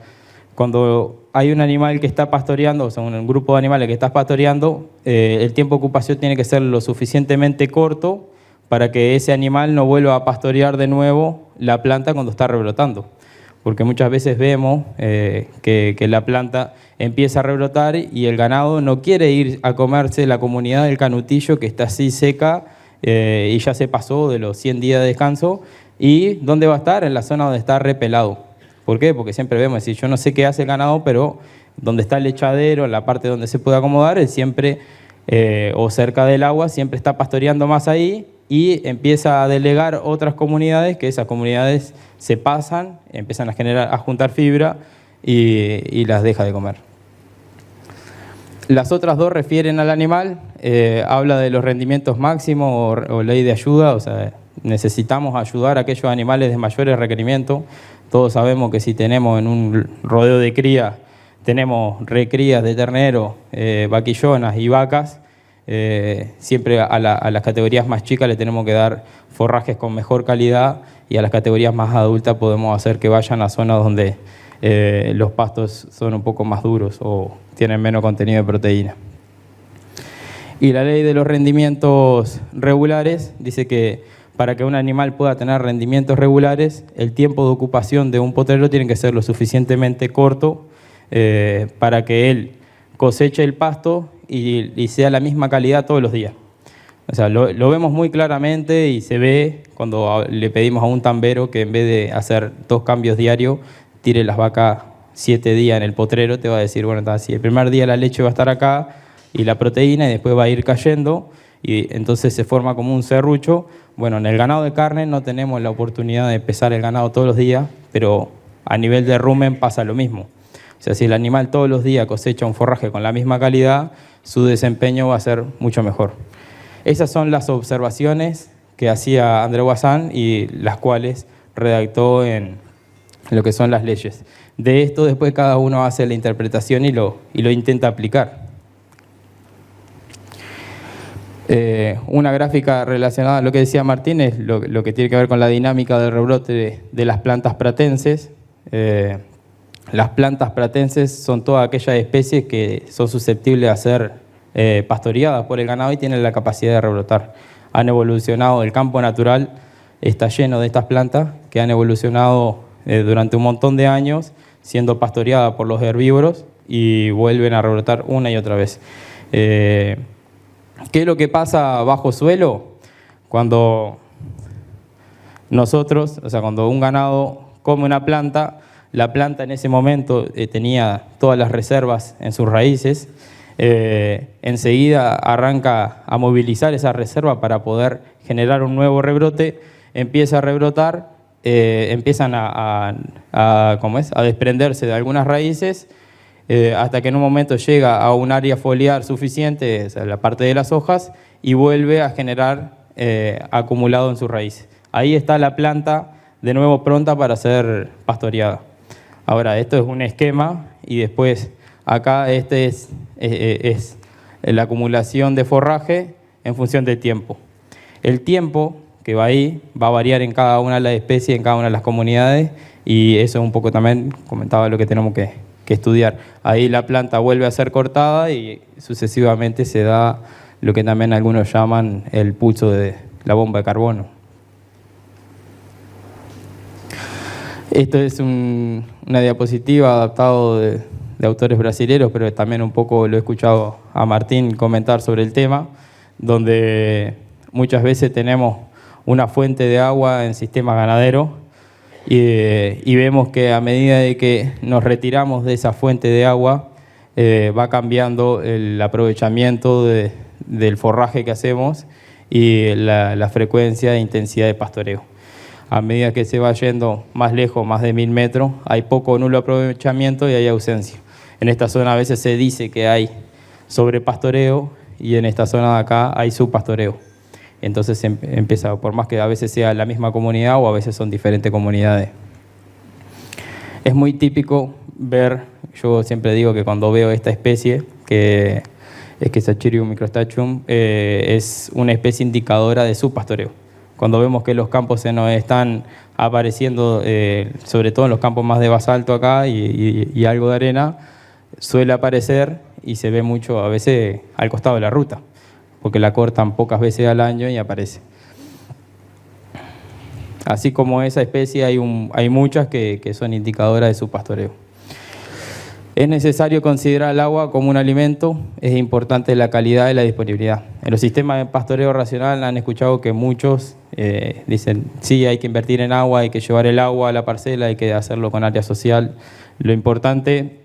cuando hay un animal que está pastoreando, o sea, un grupo de animales que está pastoreando, el tiempo de ocupación tiene que ser lo suficientemente corto para que ese animal no vuelva a pastorear de nuevo la planta cuando está rebrotando. Porque muchas veces vemos que la planta empieza a rebrotar y el ganado no quiere ir a comerse la comunidad del canutillo que está así seca y ya se pasó de los 100 días de descanso. ¿Y dónde va a estar? En la zona donde está repelado. ¿Por qué? Porque siempre vemos, es decir, yo no sé qué hace el ganado, pero donde está el lechadero, en la parte donde se puede acomodar, él siempre, o cerca del agua, siempre está pastoreando más ahí y empieza a delegar otras comunidades, que esas comunidades se pasan, empiezan a juntar fibra y las deja de comer. Las otras 2 refieren al animal, habla de los rendimientos máximos o ley de ayuda, o sea, necesitamos ayudar a aquellos animales de mayores requerimientos. Todos sabemos que si tenemos en un rodeo de cría, tenemos recrías de ternero, vaquillonas y vacas, siempre a las categorías más chicas le tenemos que dar forrajes con mejor calidad y a las categorías más adultas podemos hacer que vayan a zonas donde los pastos son un poco más duros o tienen menos contenido de proteína. Y la ley de los rendimientos regulares dice que para que un animal pueda tener rendimientos regulares, el tiempo de ocupación de un potrero tiene que ser lo suficientemente corto para que él coseche el pasto y sea la misma calidad todos los días. O sea, lo vemos muy claramente y se ve cuando le pedimos a un tambero que en vez de hacer 2 cambios diarios, tire las vacas 7 días en el potrero, te va a decir, bueno, si el primer día la leche va a estar acá, y la proteína, y después va a ir cayendo, y entonces se forma como un serrucho. Bueno, en el ganado de carne no tenemos la oportunidad de pesar el ganado todos los días, pero a nivel de rumen pasa lo mismo. O sea, si el animal todos los días cosecha un forraje con la misma calidad, su desempeño va a ser mucho mejor. Esas son las observaciones que hacía André Bazin y las cuales redactó en lo que son las leyes. De esto después cada uno hace la interpretación y lo intenta aplicar. Una gráfica relacionada a lo que decía Martín es lo que tiene que ver con la dinámica del rebrote de las plantas pratenses. Las plantas pratenses son todas aquellas especies que son susceptibles a ser pastoreadas por el ganado y tienen la capacidad de rebrotar. Han evolucionado, el campo natural está lleno de estas plantas que han evolucionado durante un montón de años siendo pastoreadas por los herbívoros y vuelven a rebrotar una y otra vez. ¿Qué es lo que pasa bajo suelo? Cuando nosotros, o sea, cuando un ganado come una planta, la planta en ese momento tenía todas las reservas en sus raíces, enseguida arranca a movilizar esa reserva para poder generar un nuevo rebrote, empieza a rebrotar, empiezan a desprenderse de algunas raíces, hasta que en un momento llega a un área foliar suficiente, o sea, la parte de las hojas, y vuelve a generar acumulado en sus raíces. Ahí está la planta de nuevo pronta para ser pastoreada. Ahora, esto es un esquema y después acá este es la acumulación de forraje en función del tiempo. El tiempo que va ahí va a variar en cada una de las especies, en cada una de las comunidades, y eso es un poco también, comentaba, lo que tenemos que estudiar. Ahí la planta vuelve a ser cortada y sucesivamente se da lo que también algunos llaman el pulso de la bomba de carbono. Esto es una diapositiva adaptado de autores brasileños, pero también un poco lo he escuchado a Martín comentar sobre el tema, donde muchas veces tenemos una fuente de agua en sistema ganadero y vemos que a medida de que nos retiramos de esa fuente de agua, va cambiando el aprovechamiento del forraje que hacemos y la frecuencia e intensidad de pastoreo. A medida que se va yendo más lejos, más de 1000 metros, hay poco o nulo aprovechamiento y hay ausencia. En esta zona a veces se dice que hay sobrepastoreo y en esta zona de acá hay subpastoreo. Entonces empieza, por más que a veces sea la misma comunidad o a veces son diferentes comunidades. Es muy típico ver, yo siempre digo que cuando veo esta especie, que es que Sachirium microstachum, es una especie indicadora de subpastoreo. Cuando vemos que los campos se nos están apareciendo, sobre todo en los campos más de basalto acá y algo de arena, suele aparecer y se ve mucho a veces al costado de la ruta, porque la cortan pocas veces al año y aparece. Así como esa especie hay muchas que son indicadoras de su pastoreo. Es necesario considerar el agua como un alimento, es importante la calidad y la disponibilidad. En los sistemas de pastoreo racional han escuchado que muchos dicen, sí, hay que invertir en agua, hay que llevar el agua a la parcela, hay que hacerlo con área social. Lo importante,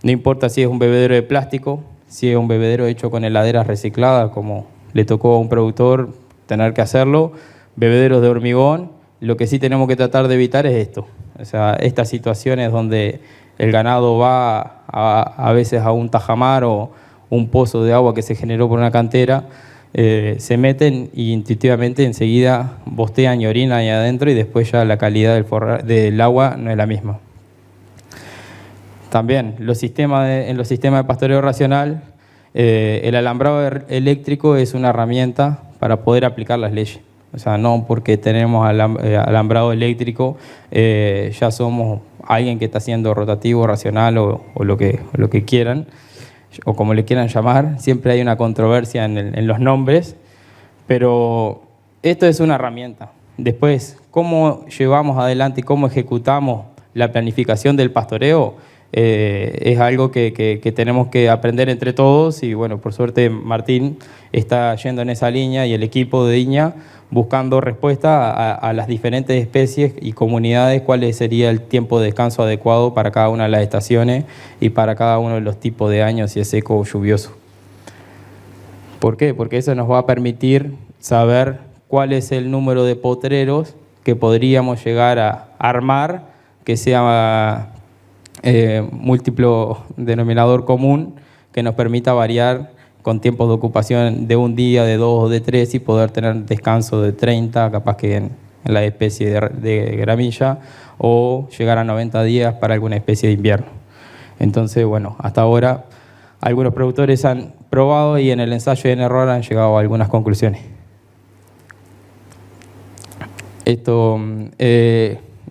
no importa si es un bebedero de plástico, si es un bebedero hecho con heladeras recicladas, como le tocó a un productor tener que hacerlo, bebederos de hormigón, lo que sí tenemos que tratar de evitar es esto. O sea, estas situaciones donde el ganado va a veces a un tajamar o un pozo de agua que se generó por una cantera, se meten y intuitivamente enseguida bostean y orinan ahí adentro y después ya la calidad del agua no es la misma. También en los sistemas de pastoreo racional, el alambrado eléctrico es una herramienta para poder aplicar las leyes. O sea, no porque tenemos alambrado eléctrico ya somos alguien que está haciendo rotativo, racional o lo que quieran, o como le quieran llamar. Siempre hay una controversia en los nombres, pero esto es una herramienta. Después, cómo llevamos adelante y cómo ejecutamos la planificación del pastoreo es algo que tenemos que aprender entre todos y bueno, por suerte Martín está yendo en esa línea y el equipo de Iña buscando respuesta a las diferentes especies y comunidades, cuál sería el tiempo de descanso adecuado para cada una de las estaciones y para cada uno de los tipos de años, si es seco o lluvioso. ¿Por qué? Porque eso nos va a permitir saber cuál es el número de potreros que podríamos llegar a armar, que sea múltiplo denominador común, que nos permita variar con tiempos de ocupación de un día, de 2 o de 3 y poder tener descanso de 30, capaz que en la especie de gramilla, o llegar a 90 días para alguna especie de invierno. Entonces, bueno, hasta ahora algunos productores han probado y en el ensayo y en error han llegado a algunas conclusiones. Esto,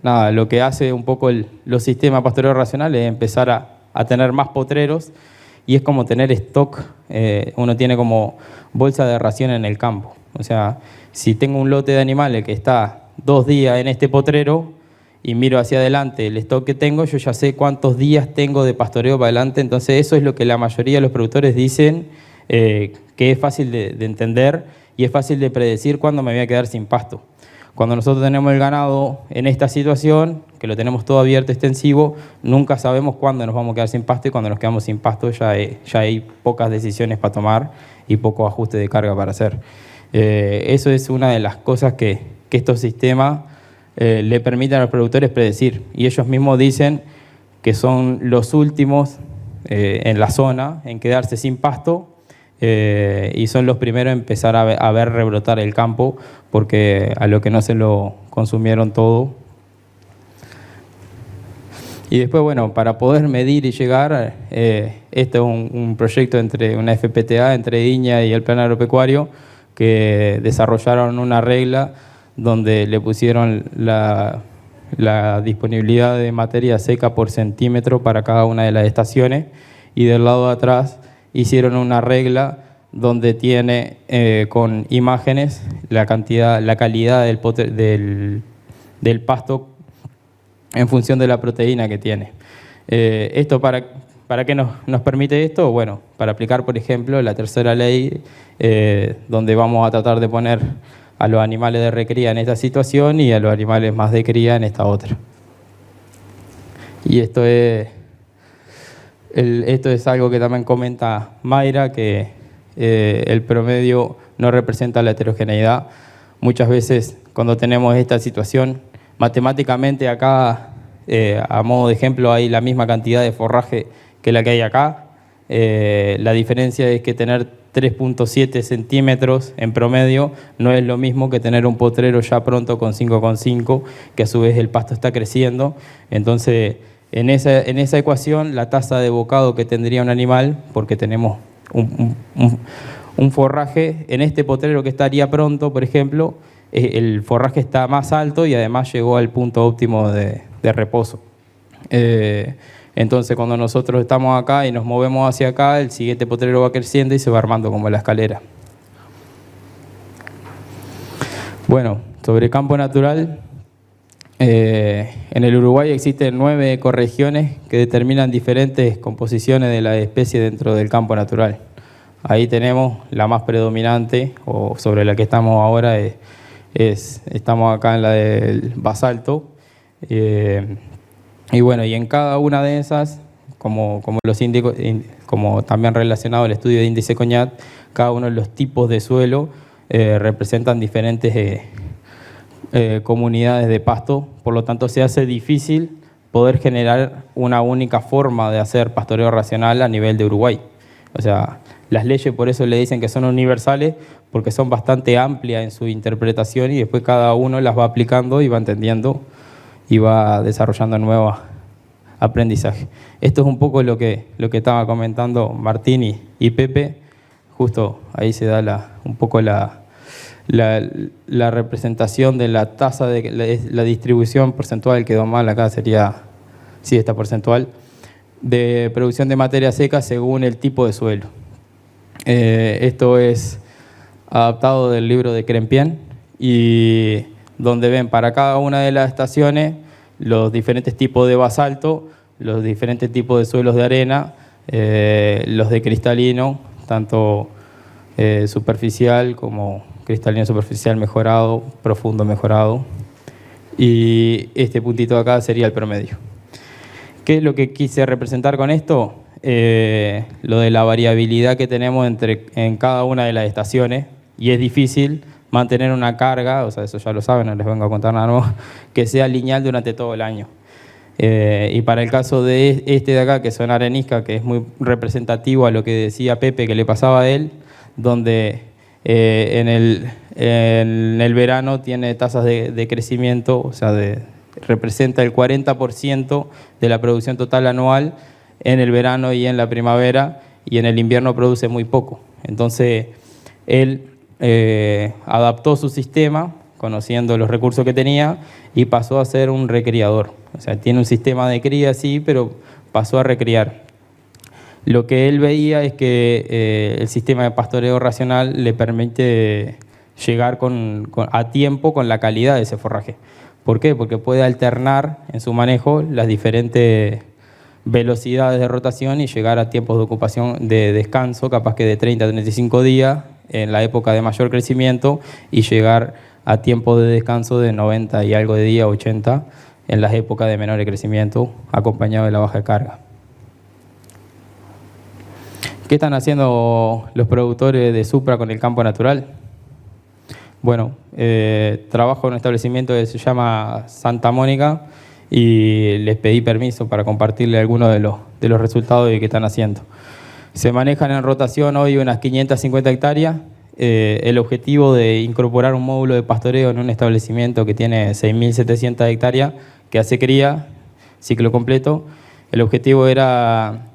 nada, lo que hace un poco los sistemas pastoreos racionales es empezar a tener más potreros, y es como tener stock, uno tiene como bolsa de ración en el campo. O sea, si tengo un lote de animales que está 2 días en este potrero y miro hacia adelante el stock que tengo, yo ya sé cuántos días tengo de pastoreo para adelante. Entonces eso es lo que la mayoría de los productores dicen, que es fácil de entender y es fácil de predecir cuándo me voy a quedar sin pasto. Cuando nosotros tenemos el ganado en esta situación, que lo tenemos todo abierto, extensivo, nunca sabemos cuándo nos vamos a quedar sin pasto, y cuando nos quedamos sin pasto ya hay pocas decisiones para tomar y poco ajuste de carga para hacer. Eso es una de las cosas que estos sistemas le permiten a los productores predecir, y ellos mismos dicen que son los últimos en la zona en quedarse sin pasto, y son los primeros en empezar a ver rebrotar el campo, porque a lo que no se lo consumieron todo. Y después, bueno, para poder medir y llegar, este es un proyecto entre una FPTA, entre INEA y el Plan Agropecuario, que desarrollaron una regla donde le pusieron la disponibilidad de materia seca por centímetro para cada una de las estaciones, y del lado de atrás hicieron una regla donde tiene con imágenes la calidad del pasto en función de la proteína que tiene. ¿Esto para qué nos permite esto? Bueno, para aplicar, por ejemplo, la tercera ley, donde vamos a tratar de poner a los animales de recría en esta situación y a los animales más de cría en esta otra. Y esto es algo que también comenta Mayra, que el promedio no representa la heterogeneidad. Muchas veces cuando tenemos esta situación, matemáticamente acá, a modo de ejemplo, hay la misma cantidad de forraje que la que hay acá. La diferencia es que tener 3.7 centímetros en promedio no es lo mismo que tener un potrero ya pronto con 5,5, que a su vez el pasto está creciendo. Entonces, en esa ecuación, la tasa de bocado que tendría un animal, porque tenemos un forraje, en este potrero que estaría pronto, por ejemplo, el forraje está más alto y además llegó al punto óptimo de reposo. Entonces, cuando nosotros estamos acá y nos movemos hacia acá, el siguiente potrero va creciendo y se va armando como la escalera. Bueno, sobre campo natural, en el Uruguay existen 9 ecorregiones que determinan diferentes composiciones de la especie dentro del campo natural. Ahí tenemos la más predominante, o sobre la que estamos ahora, estamos acá en la del basalto. Y bueno, y en cada una de esas, como también relacionado al estudio de índice Cognat, cada uno de los tipos de suelo representan diferentes comunidades de pasto. Por lo tanto, se hace difícil poder generar una única forma de hacer pastoreo racional a nivel de Uruguay. O sea, las leyes por eso le dicen que son universales, porque son bastante amplias en su interpretación y después cada uno las va aplicando y va entendiendo y va desarrollando nuevos aprendizajes. Esto es un poco lo que estaba comentando Martín y Pepe. Justo ahí se da un poco la representación de la tasa de la distribución porcentual, quedó mal acá, sería, sí, esta porcentual, de producción de materia seca según el tipo de suelo. Esto es adaptado del libro de Crempien, y donde ven para cada una de las estaciones los diferentes tipos de basalto, los diferentes tipos de suelos de arena, los de cristalino, tanto superficial como cristalino superficial mejorado, profundo mejorado. Y este puntito de acá sería el promedio. ¿Qué es lo que quise representar con esto? Lo de la variabilidad que tenemos en cada una de las estaciones, y es difícil mantener una carga, o sea, eso ya lo saben, no les vengo a contar nada nuevo, que sea lineal durante todo el año. Y para el caso de este de acá, que son arenisca, que es muy representativo a lo que decía Pepe que le pasaba a él, donde en el verano tiene tasas de crecimiento, o sea, representa el 40% de la producción total anual en el verano y en la primavera, y en el invierno produce muy poco. Entonces, él adaptó su sistema, conociendo los recursos que tenía, y pasó a ser un recriador. O sea, tiene un sistema de cría, sí, pero pasó a recriar. Lo que él veía es que el sistema de pastoreo racional le permite llegar a tiempo con la calidad de ese forraje. ¿Por qué? Porque puede alternar en su manejo las diferentes velocidades de rotación y llegar a tiempos de ocupación de descanso, capaz que de 30 a 35 días en la época de mayor crecimiento, y llegar a tiempos de descanso de 90 y algo de días, 80, en las épocas de menor crecimiento, acompañado de la baja de carga. ¿Qué están haciendo los productores de Supra con el campo natural? Bueno, trabajo en un establecimiento que se llama Santa Mónica, y les pedí permiso para compartirle algunos de los resultados de que están haciendo. Se manejan en rotación hoy unas 550 hectáreas. El objetivo de incorporar un módulo de pastoreo en un establecimiento que tiene 6.700 hectáreas, que hace cría, ciclo completo, el objetivo era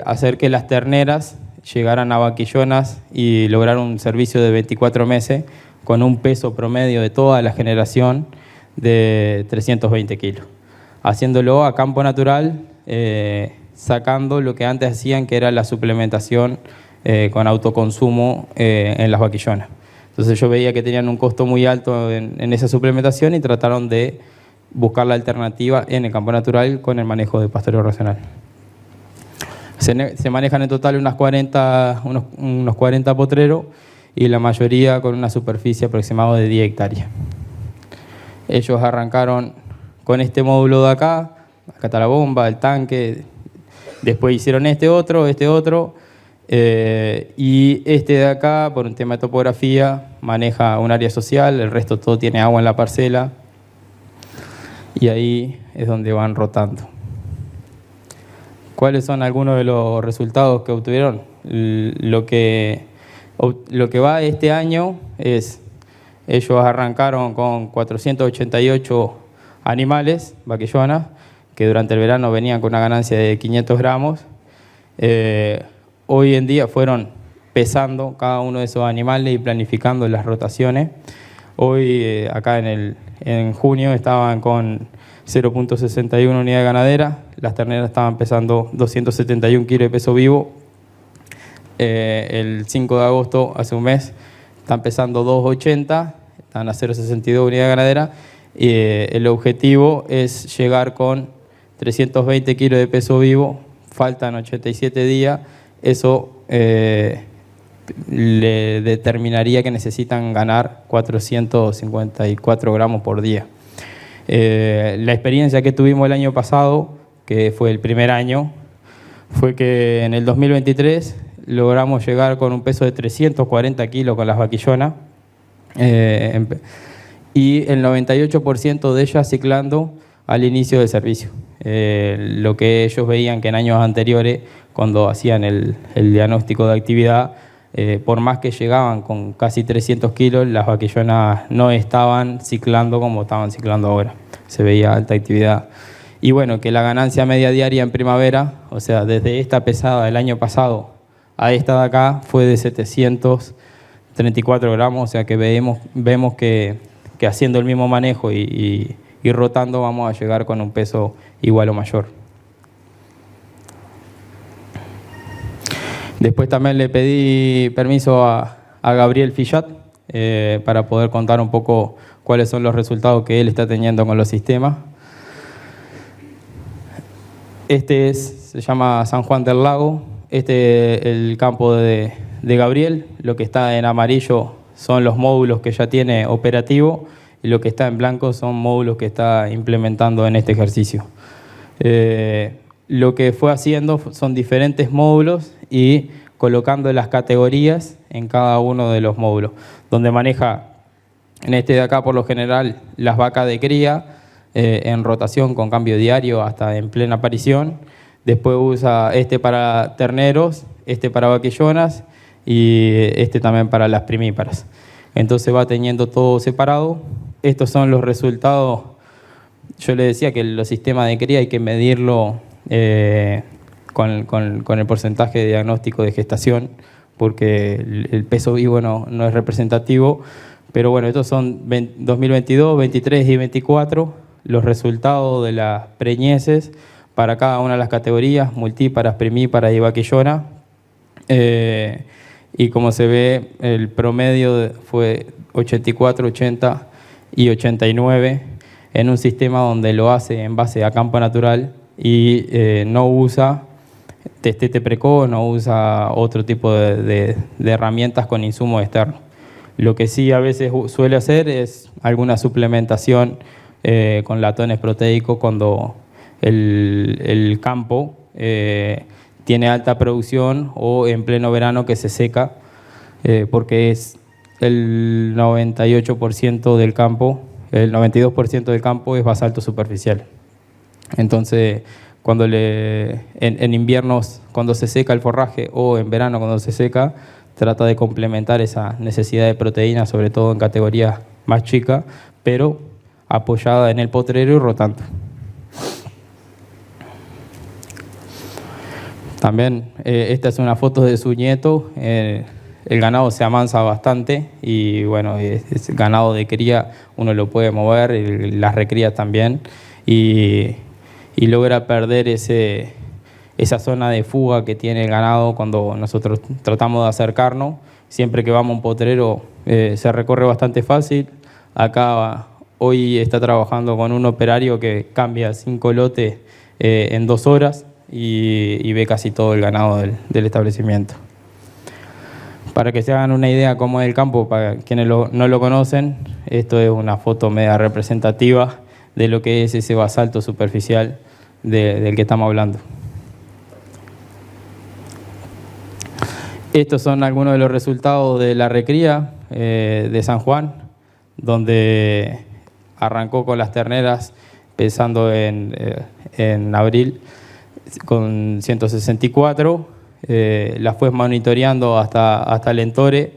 hacer que las terneras llegaran a vaquillonas y lograr un servicio de 24 meses con un peso promedio de toda la generación de 320 kilos. Haciéndolo a campo natural, sacando lo que antes hacían, que era la suplementación con autoconsumo en las vaquillonas. Entonces yo veía que tenían un costo muy alto en esa suplementación, y trataron de buscar la alternativa en el campo natural con el manejo de pastoreo racional. Se manejan en total unos 40 potreros, y la mayoría con una superficie aproximada de 10 hectáreas. Ellos arrancaron con este módulo de acá está la bomba, el tanque, después hicieron este otro, y este de acá, por un tema de topografía, maneja un área social, el resto todo tiene agua en la parcela, y ahí es donde van rotando. ¿Cuáles son algunos de los resultados que obtuvieron? Lo que va este año es, ellos arrancaron con 488 animales, vaquillonas, que durante el verano venían con una ganancia de 500 gramos. Hoy en día fueron pesando cada uno de esos animales y planificando las rotaciones. Hoy, acá en junio, estaban con 0.61 unidad ganadera, las terneras estaban pesando 271 kilos de peso vivo. El 5 de agosto, hace un mes, están pesando 280, están a 0.62 unidad ganadera. El objetivo es llegar con 320 kilos de peso vivo, faltan 87 días, eso le determinaría que necesitan ganar 454 gramos por día. La experiencia que tuvimos el año pasado, que fue el primer año, fue que en el 2023 logramos llegar con un peso de 340 kilos con las vaquillonas, y el 98% de ellas ciclando al inicio del servicio. Lo que ellos veían que en años anteriores, cuando hacían el diagnóstico de actividad, por más que llegaban con casi 300 kilos, las vaquillonas no estaban ciclando como estaban ciclando ahora. Se veía alta actividad. Y bueno, que la ganancia media diaria en primavera, o sea, desde esta pesada del año pasado a esta de acá, fue de 734 gramos, o sea que vemos que haciendo el mismo manejo y rotando vamos a llegar con un peso igual o mayor. Después también le pedí permiso a Gabriel Fillat para poder contar un poco cuáles son los resultados que él está teniendo con los sistemas. Se llama San Juan del Lago. El campo de Gabriel, lo que está en amarillo son los módulos que ya tiene operativo y lo que está en blanco son módulos que está implementando en este ejercicio. Lo que fue haciendo son diferentes módulos y colocando las categorías en cada uno de los módulos, donde maneja, en este de acá por lo general, las vacas de cría en rotación con cambio diario hasta en plena aparición. Después usa este para terneros, este para vaquillonas y este también para las primíparas. Entonces va teniendo todo separado. Estos son los resultados. Yo le decía que los sistemas de cría hay que medirlo con el porcentaje de diagnóstico de gestación, porque el peso vivo no es representativo. Pero bueno, estos son 2022, 23 y 24, los resultados de las preñeces para cada una de las categorías, multíparas, primíparas y vaquillona. Y como se ve, el promedio fue 84, 80 y 89 en un sistema donde lo hace en base a campo natural y no usa destete precoz, no usa otro tipo de herramientas con insumo externo. Lo que sí a veces suele hacer es alguna suplementación con latones proteicos cuando el campo tiene alta producción o en pleno verano que se seca, porque es el 98% del campo, el 92% del campo es basalto superficial. Entonces, cuando en inviernos cuando se seca el forraje o en verano cuando se seca, trata de complementar esa necesidad de proteína, sobre todo en categorías más chicas, pero apoyada en el potrero y rotando. También esta es una foto de su nieto. El ganado se amansa bastante y bueno, es ganado de cría, uno lo puede mover, las recrías también, y logra perder esa zona de fuga que tiene el ganado cuando nosotros tratamos de acercarnos. Siempre que vamos a un potrero se recorre bastante fácil. Acá hoy está trabajando con un operario que cambia 5 lotes en 2 horas y ve casi todo el ganado del establecimiento. Para que se hagan una idea cómo es el campo, para quienes no lo conocen, esto es una foto media representativa de lo que es ese basalto superficial del que estamos hablando. Estos son algunos de los resultados de la recría de San Juan, donde arrancó con las terneras empezando en abril con 164, la fue monitoreando hasta el entore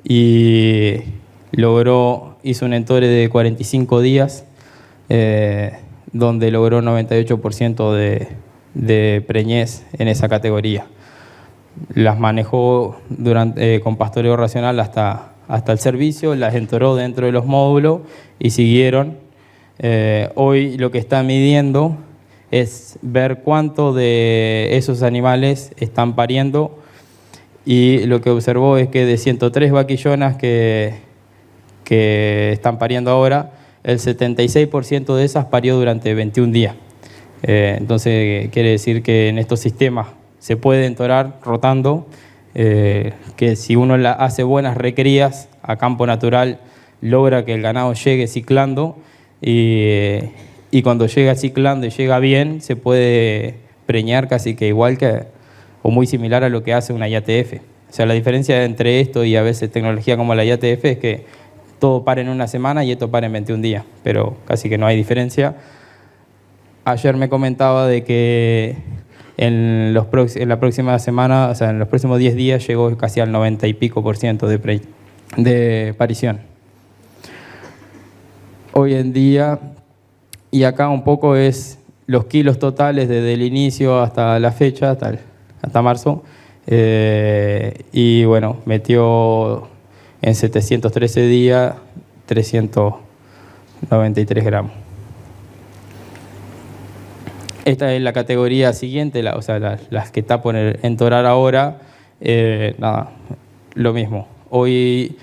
y hizo un entore de 45 días, donde logró 98% de preñez en esa categoría. Las manejó con pastoreo racional hasta el servicio, las entoró dentro de los módulos y siguieron. Hoy lo que está midiendo es ver cuánto de esos animales están pariendo, y lo que observó es que de 103 vaquillonas que están pariendo ahora, el 76% de esas parió durante 21 días. Entonces quiere decir que en estos sistemas se puede entorar rotando, que si uno hace buenas recrías a campo natural, logra que el ganado llegue ciclando, y cuando llega ciclando y llega bien, se puede preñar casi que igual o muy similar a lo que hace una IATF. O sea, la diferencia entre esto y a veces tecnología como la IATF es que todo para en una semana y esto para en 21 días, pero casi que no hay diferencia. Ayer me comentaba de que en la próxima semana, o sea, en los próximos 10 días llegó casi al 90 y pico % de parición. Hoy en día, y acá un poco es los kilos totales desde el inicio hasta la fecha, hasta marzo, y bueno, metió en 713 días 393 gramos. Esta es la categoría siguiente, o sea, las que está por entorar ahora, nada, lo mismo. Hoy,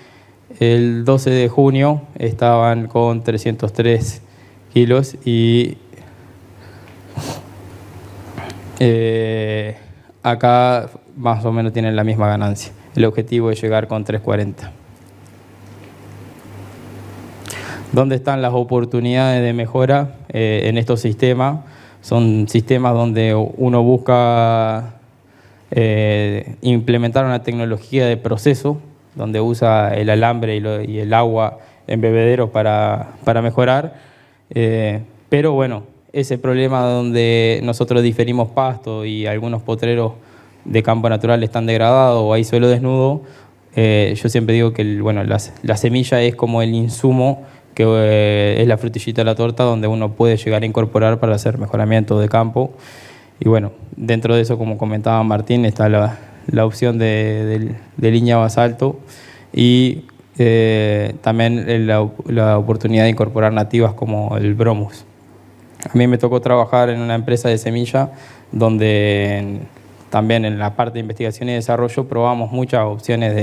el 12 de junio, estaban con 303 kilos y acá más o menos tienen la misma ganancia. El objetivo es llegar con 340. ¿Dónde están las oportunidades de mejora en estos sistemas? Son sistemas donde uno busca implementar una tecnología de proceso, donde usa el alambre y el agua en bebederos para mejorar. Pero bueno, ese problema donde nosotros diferimos pasto y algunos potreros de campo natural están degradados o hay suelo desnudo, yo siempre digo que la semilla es como el insumo que es la frutillita de la torta donde uno puede llegar a incorporar para hacer mejoramiento de campo. Y bueno, dentro de eso, como comentaba Martín, está la opción de línea basalto y también la oportunidad de incorporar nativas como el bromus. A mí me tocó trabajar en una empresa de semilla donde también en la parte de investigación y desarrollo probamos muchas opciones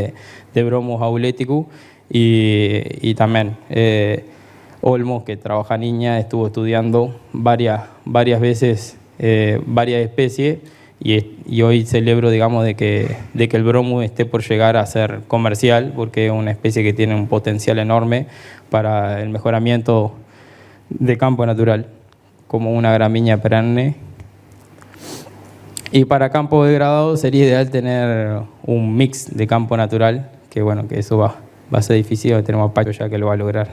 de bromus auleticus y también Olmos, que trabaja niña, estuvo estudiando varias veces varias especies y hoy celebro, digamos, de que el bromus esté por llegar a ser comercial, porque es una especie que tiene un potencial enorme para el mejoramiento de campo natural, como una gramínea perenne. Y para campo degradado sería ideal tener un mix de campo natural, que bueno, que eso va a ser difícil, tenemos a Pacho ya que lo va a lograr.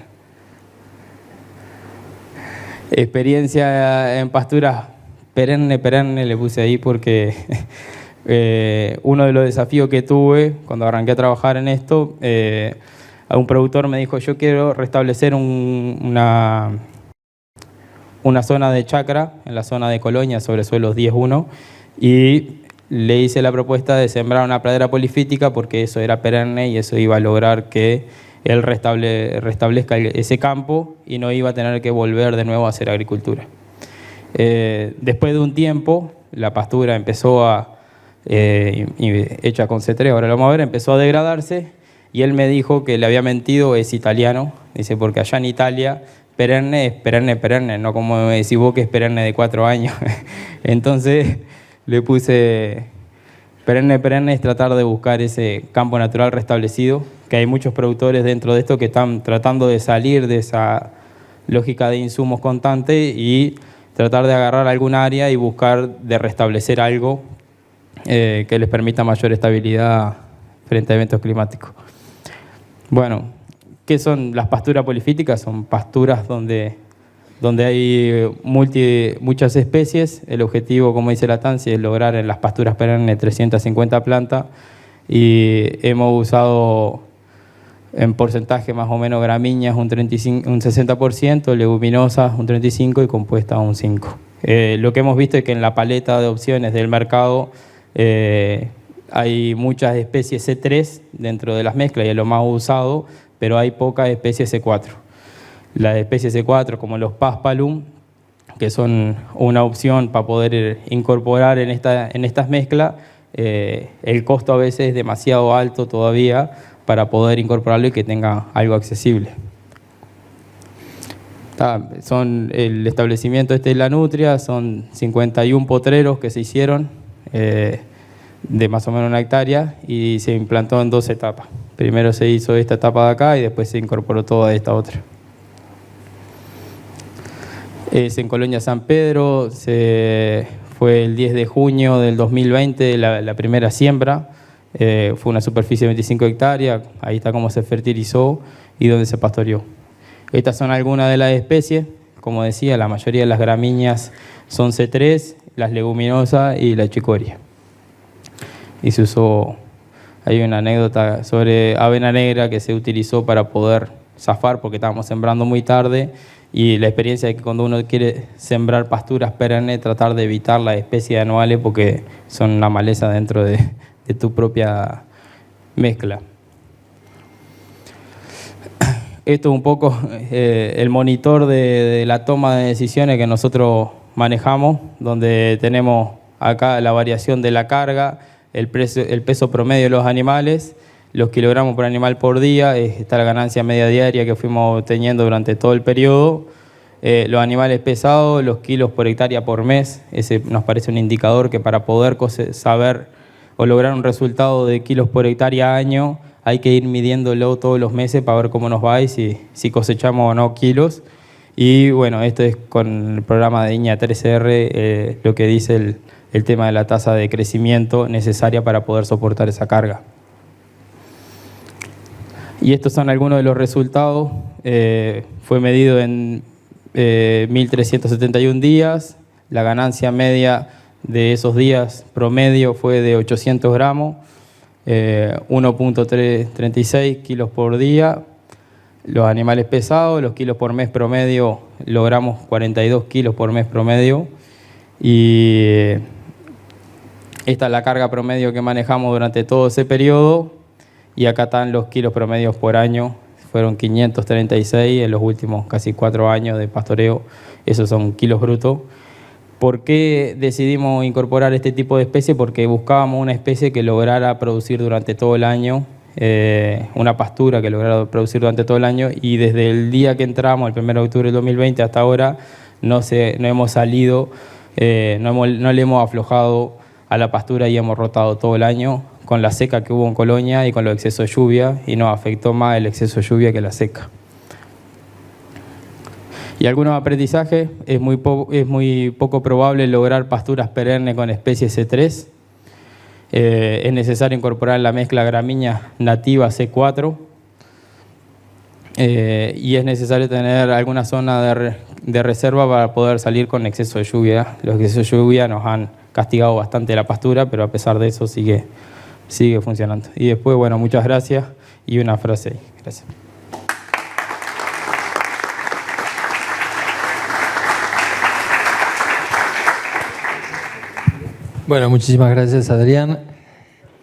Experiencia en pasturas perenne le puse ahí porque uno de los desafíos que tuve cuando arranqué a trabajar en esto, a un productor me dijo, yo quiero restablecer una zona de chacra en la zona de Colonia sobre suelos 10-1 y le hice la propuesta de sembrar una pradera polifítica porque eso era perenne y eso iba a lograr que él restablezca ese campo y no iba a tener que volver de nuevo a hacer agricultura. Después de un tiempo, la pastura empezó hecha con C3, ahora lo vamos a ver, empezó a degradarse y él me dijo que le había mentido, es italiano, dice, porque allá en Italia perenne es perenne, no como me decís vos que es perenne de 4 años. Entonces le puse perenne es tratar de buscar ese campo natural restablecido, que hay muchos productores dentro de esto que están tratando de salir de esa lógica de insumos constante y tratar de agarrar algún área y buscar de restablecer algo que les permita mayor estabilidad frente a eventos climáticos. Bueno, ¿qué son las pasturas polifíticas? Son pasturas donde hay muchas especies. El objetivo, como dice la TANSI, es lograr en las pasturas perennes 350 plantas y hemos usado en porcentaje más o menos gramíneas un 60%, leguminosas un 35% y compuestas un 5%. Lo que hemos visto es que en la paleta de opciones del mercado hay muchas especies C3 dentro de las mezclas y es lo más usado, pero hay pocas especies C4. Las especies C4 como los Paspalum, que son una opción para poder incorporar en estas mezclas, el costo a veces es demasiado alto todavía para poder incorporarlo y que tenga algo accesible. El establecimiento de la nutria, son 51 potreros que se hicieron de más o menos 1 hectárea y se implantó en 2 etapas. Primero se hizo esta etapa de acá y después se incorporó toda esta otra. Es en Colonia San Pedro, fue el 10 de junio del 2020 la primera siembra. Fue una superficie de 25 hectáreas, ahí está cómo se fertilizó y donde se pastoreó. Estas son algunas de las especies, como decía, la mayoría de las gramíneas son C3, las leguminosas y la chicoria. Y se usó, hay una anécdota sobre avena negra que se utilizó para poder zafar porque estábamos sembrando muy tarde y la experiencia de que cuando uno quiere sembrar pasturas perennes, tratar de evitar las especies anuales porque son una maleza dentro de tu propia mezcla. Esto es un poco el monitor de la toma de decisiones que nosotros manejamos, donde tenemos acá la variación de la carga, el peso promedio de los animales, los kilogramos por animal por día, está la ganancia media diaria que fuimos teniendo durante todo el periodo, los animales pesados, los kilos por hectárea por mes. Ese nos parece un indicador que para poder saber o lograr un resultado de kilos por hectárea año hay que ir midiéndolo todos los meses para ver cómo nos va y si cosechamos o no kilos. Y bueno, esto es con el programa de INEA 13R, lo que dice el tema de la tasa de crecimiento necesaria para poder soportar esa carga. Y estos son algunos de los resultados. Fue medido en 1.371 días. La ganancia media de esos días promedio fue de 800 gramos, 1.36 kilos por día. Los animales pesados, los kilos por mes promedio, logramos 42 kilos por mes promedio. Y esta es la carga promedio que manejamos durante todo ese periodo. Y acá están los kilos promedios por año. Fueron 536 en los últimos casi 4 años de pastoreo. Esos son kilos brutos. ¿Por qué decidimos incorporar este tipo de especie? Porque buscábamos una especie que lograra producir durante todo el año, una pastura que lograra producir durante todo el año, y desde el día que entramos, el 1 de octubre del 2020 hasta ahora, no hemos salido, no le hemos aflojado a la pastura y hemos rotado todo el año con la seca que hubo en Colonia y con los excesos de lluvia, y nos afectó más el exceso de lluvia que la seca. Y algunos aprendizajes: es muy poco probable lograr pasturas perennes con especie C3. Es necesario incorporar la mezcla gramínea nativa C4. Y es necesario tener alguna zona de reserva para poder salir con exceso de lluvia. Los excesos de lluvia nos han castigado bastante la pastura, pero a pesar de eso sigue funcionando. Y después, bueno, muchas gracias y una frase ahí. Gracias. Bueno, muchísimas gracias, Adrián.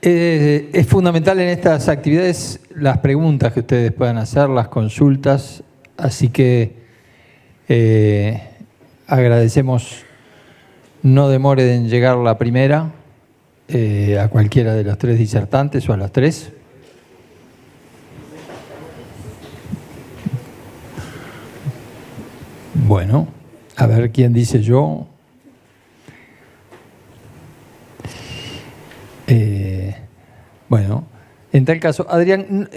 Es fundamental en estas actividades las preguntas que ustedes puedan hacer, las consultas, así que agradecemos no demoren en llegar la primera a cualquiera de los 3 disertantes o a los 3. Bueno, a ver quién dice yo. Bueno, en tal caso, Adrián,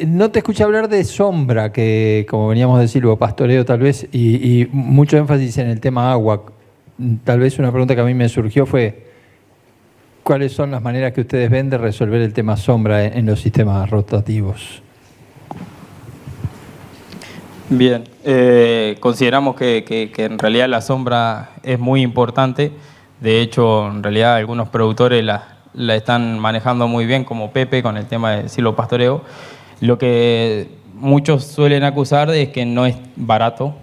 no te escuché hablar de sombra, que como veníamos a decir, o pastoreo tal vez, y mucho énfasis en el tema agua. Tal vez una pregunta que a mí me surgió fue, ¿cuáles son las maneras que ustedes ven de resolver el tema sombra en los sistemas rotativos? Bien, consideramos que en realidad la sombra es muy importante. De hecho, en realidad algunos productores la están manejando muy bien, como Pepe, con el tema de silvopastoreo. Lo que muchos suelen acusar es que no es barato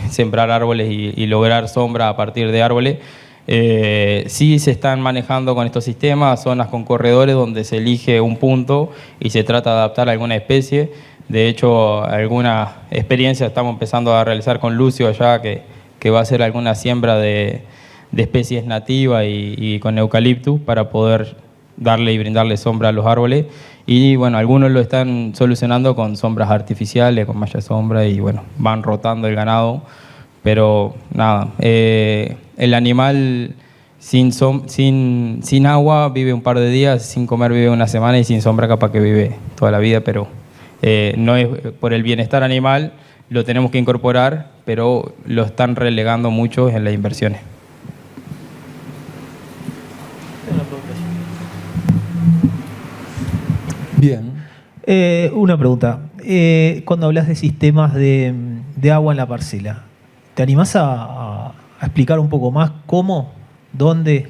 sembrar árboles y lograr sombra a partir de árboles. Sí se están manejando con estos sistemas, zonas con corredores donde se elige un punto y se trata de adaptar a alguna especie. De hecho, alguna experiencia estamos empezando a realizar con Lucio allá, que va a hacer alguna siembra de especies nativas y con eucaliptus para poder darle y brindarle sombra a los árboles. Y bueno, algunos lo están solucionando con sombras artificiales, con malla sombra, y bueno, van rotando el ganado. Pero nada, el animal sin agua vive un par de días, sin comer vive una semana, y sin sombra capaz que vive toda la vida. Pero no es por el bienestar animal, lo tenemos que incorporar, pero lo están relegando mucho en las inversiones. Bien. Una pregunta. Cuando hablas de sistemas de agua en la parcela, ¿te animás a explicar un poco más cómo, dónde,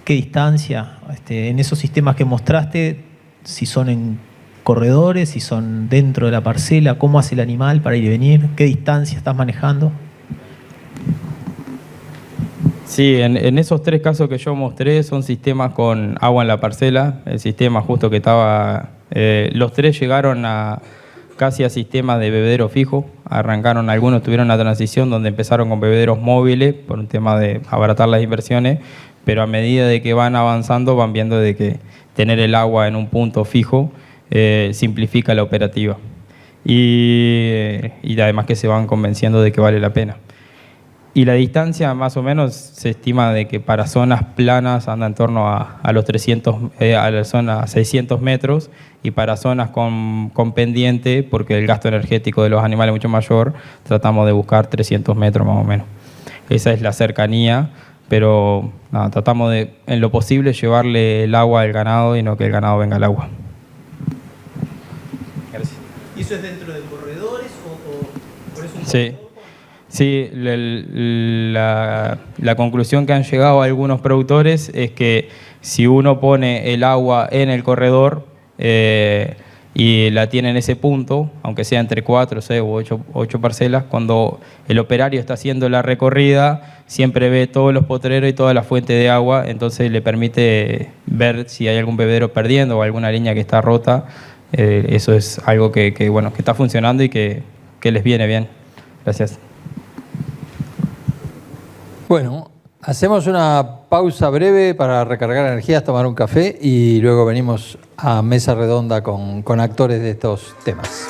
qué distancia, en esos sistemas que mostraste, si son en corredores, si son dentro de la parcela, cómo hace el animal para ir y venir, qué distancia estás manejando? Sí, en esos 3 casos que yo mostré son sistemas con agua en la parcela. El sistema justo que estaba... los 3 llegaron casi a sistemas de bebedero fijo. Arrancaron, algunos tuvieron una transición donde empezaron con bebederos móviles por un tema de abaratar las inversiones, pero a medida de que van avanzando van viendo de que tener el agua en un punto fijo simplifica la operativa. Y además que se van convenciendo de que vale la pena. Y la distancia más o menos se estima de que para zonas planas anda en torno a los 300, a la zona 600 metros, y para zonas con pendiente, porque el gasto energético de los animales es mucho mayor, tratamos de buscar 300 metros más o menos. Esa es la cercanía, pero nada, tratamos de, en lo posible, llevarle el agua al ganado y no que el ganado venga al agua. Gracias. ¿Y eso es dentro de corredores o por eso un Sí. Sí, la conclusión que han llegado algunos productores es que si uno pone el agua en el corredor y la tiene en ese punto, aunque sea entre 4, 6 u 8 parcelas, cuando el operario está haciendo la recorrida, siempre ve todos los potreros y toda la fuente de agua, entonces le permite ver si hay algún bebedero perdiendo o alguna línea que está rota. Eso es algo que está funcionando y que les viene bien. Gracias. Bueno, hacemos una pausa breve para recargar energías, tomar un café y luego venimos a mesa redonda con actores de estos temas.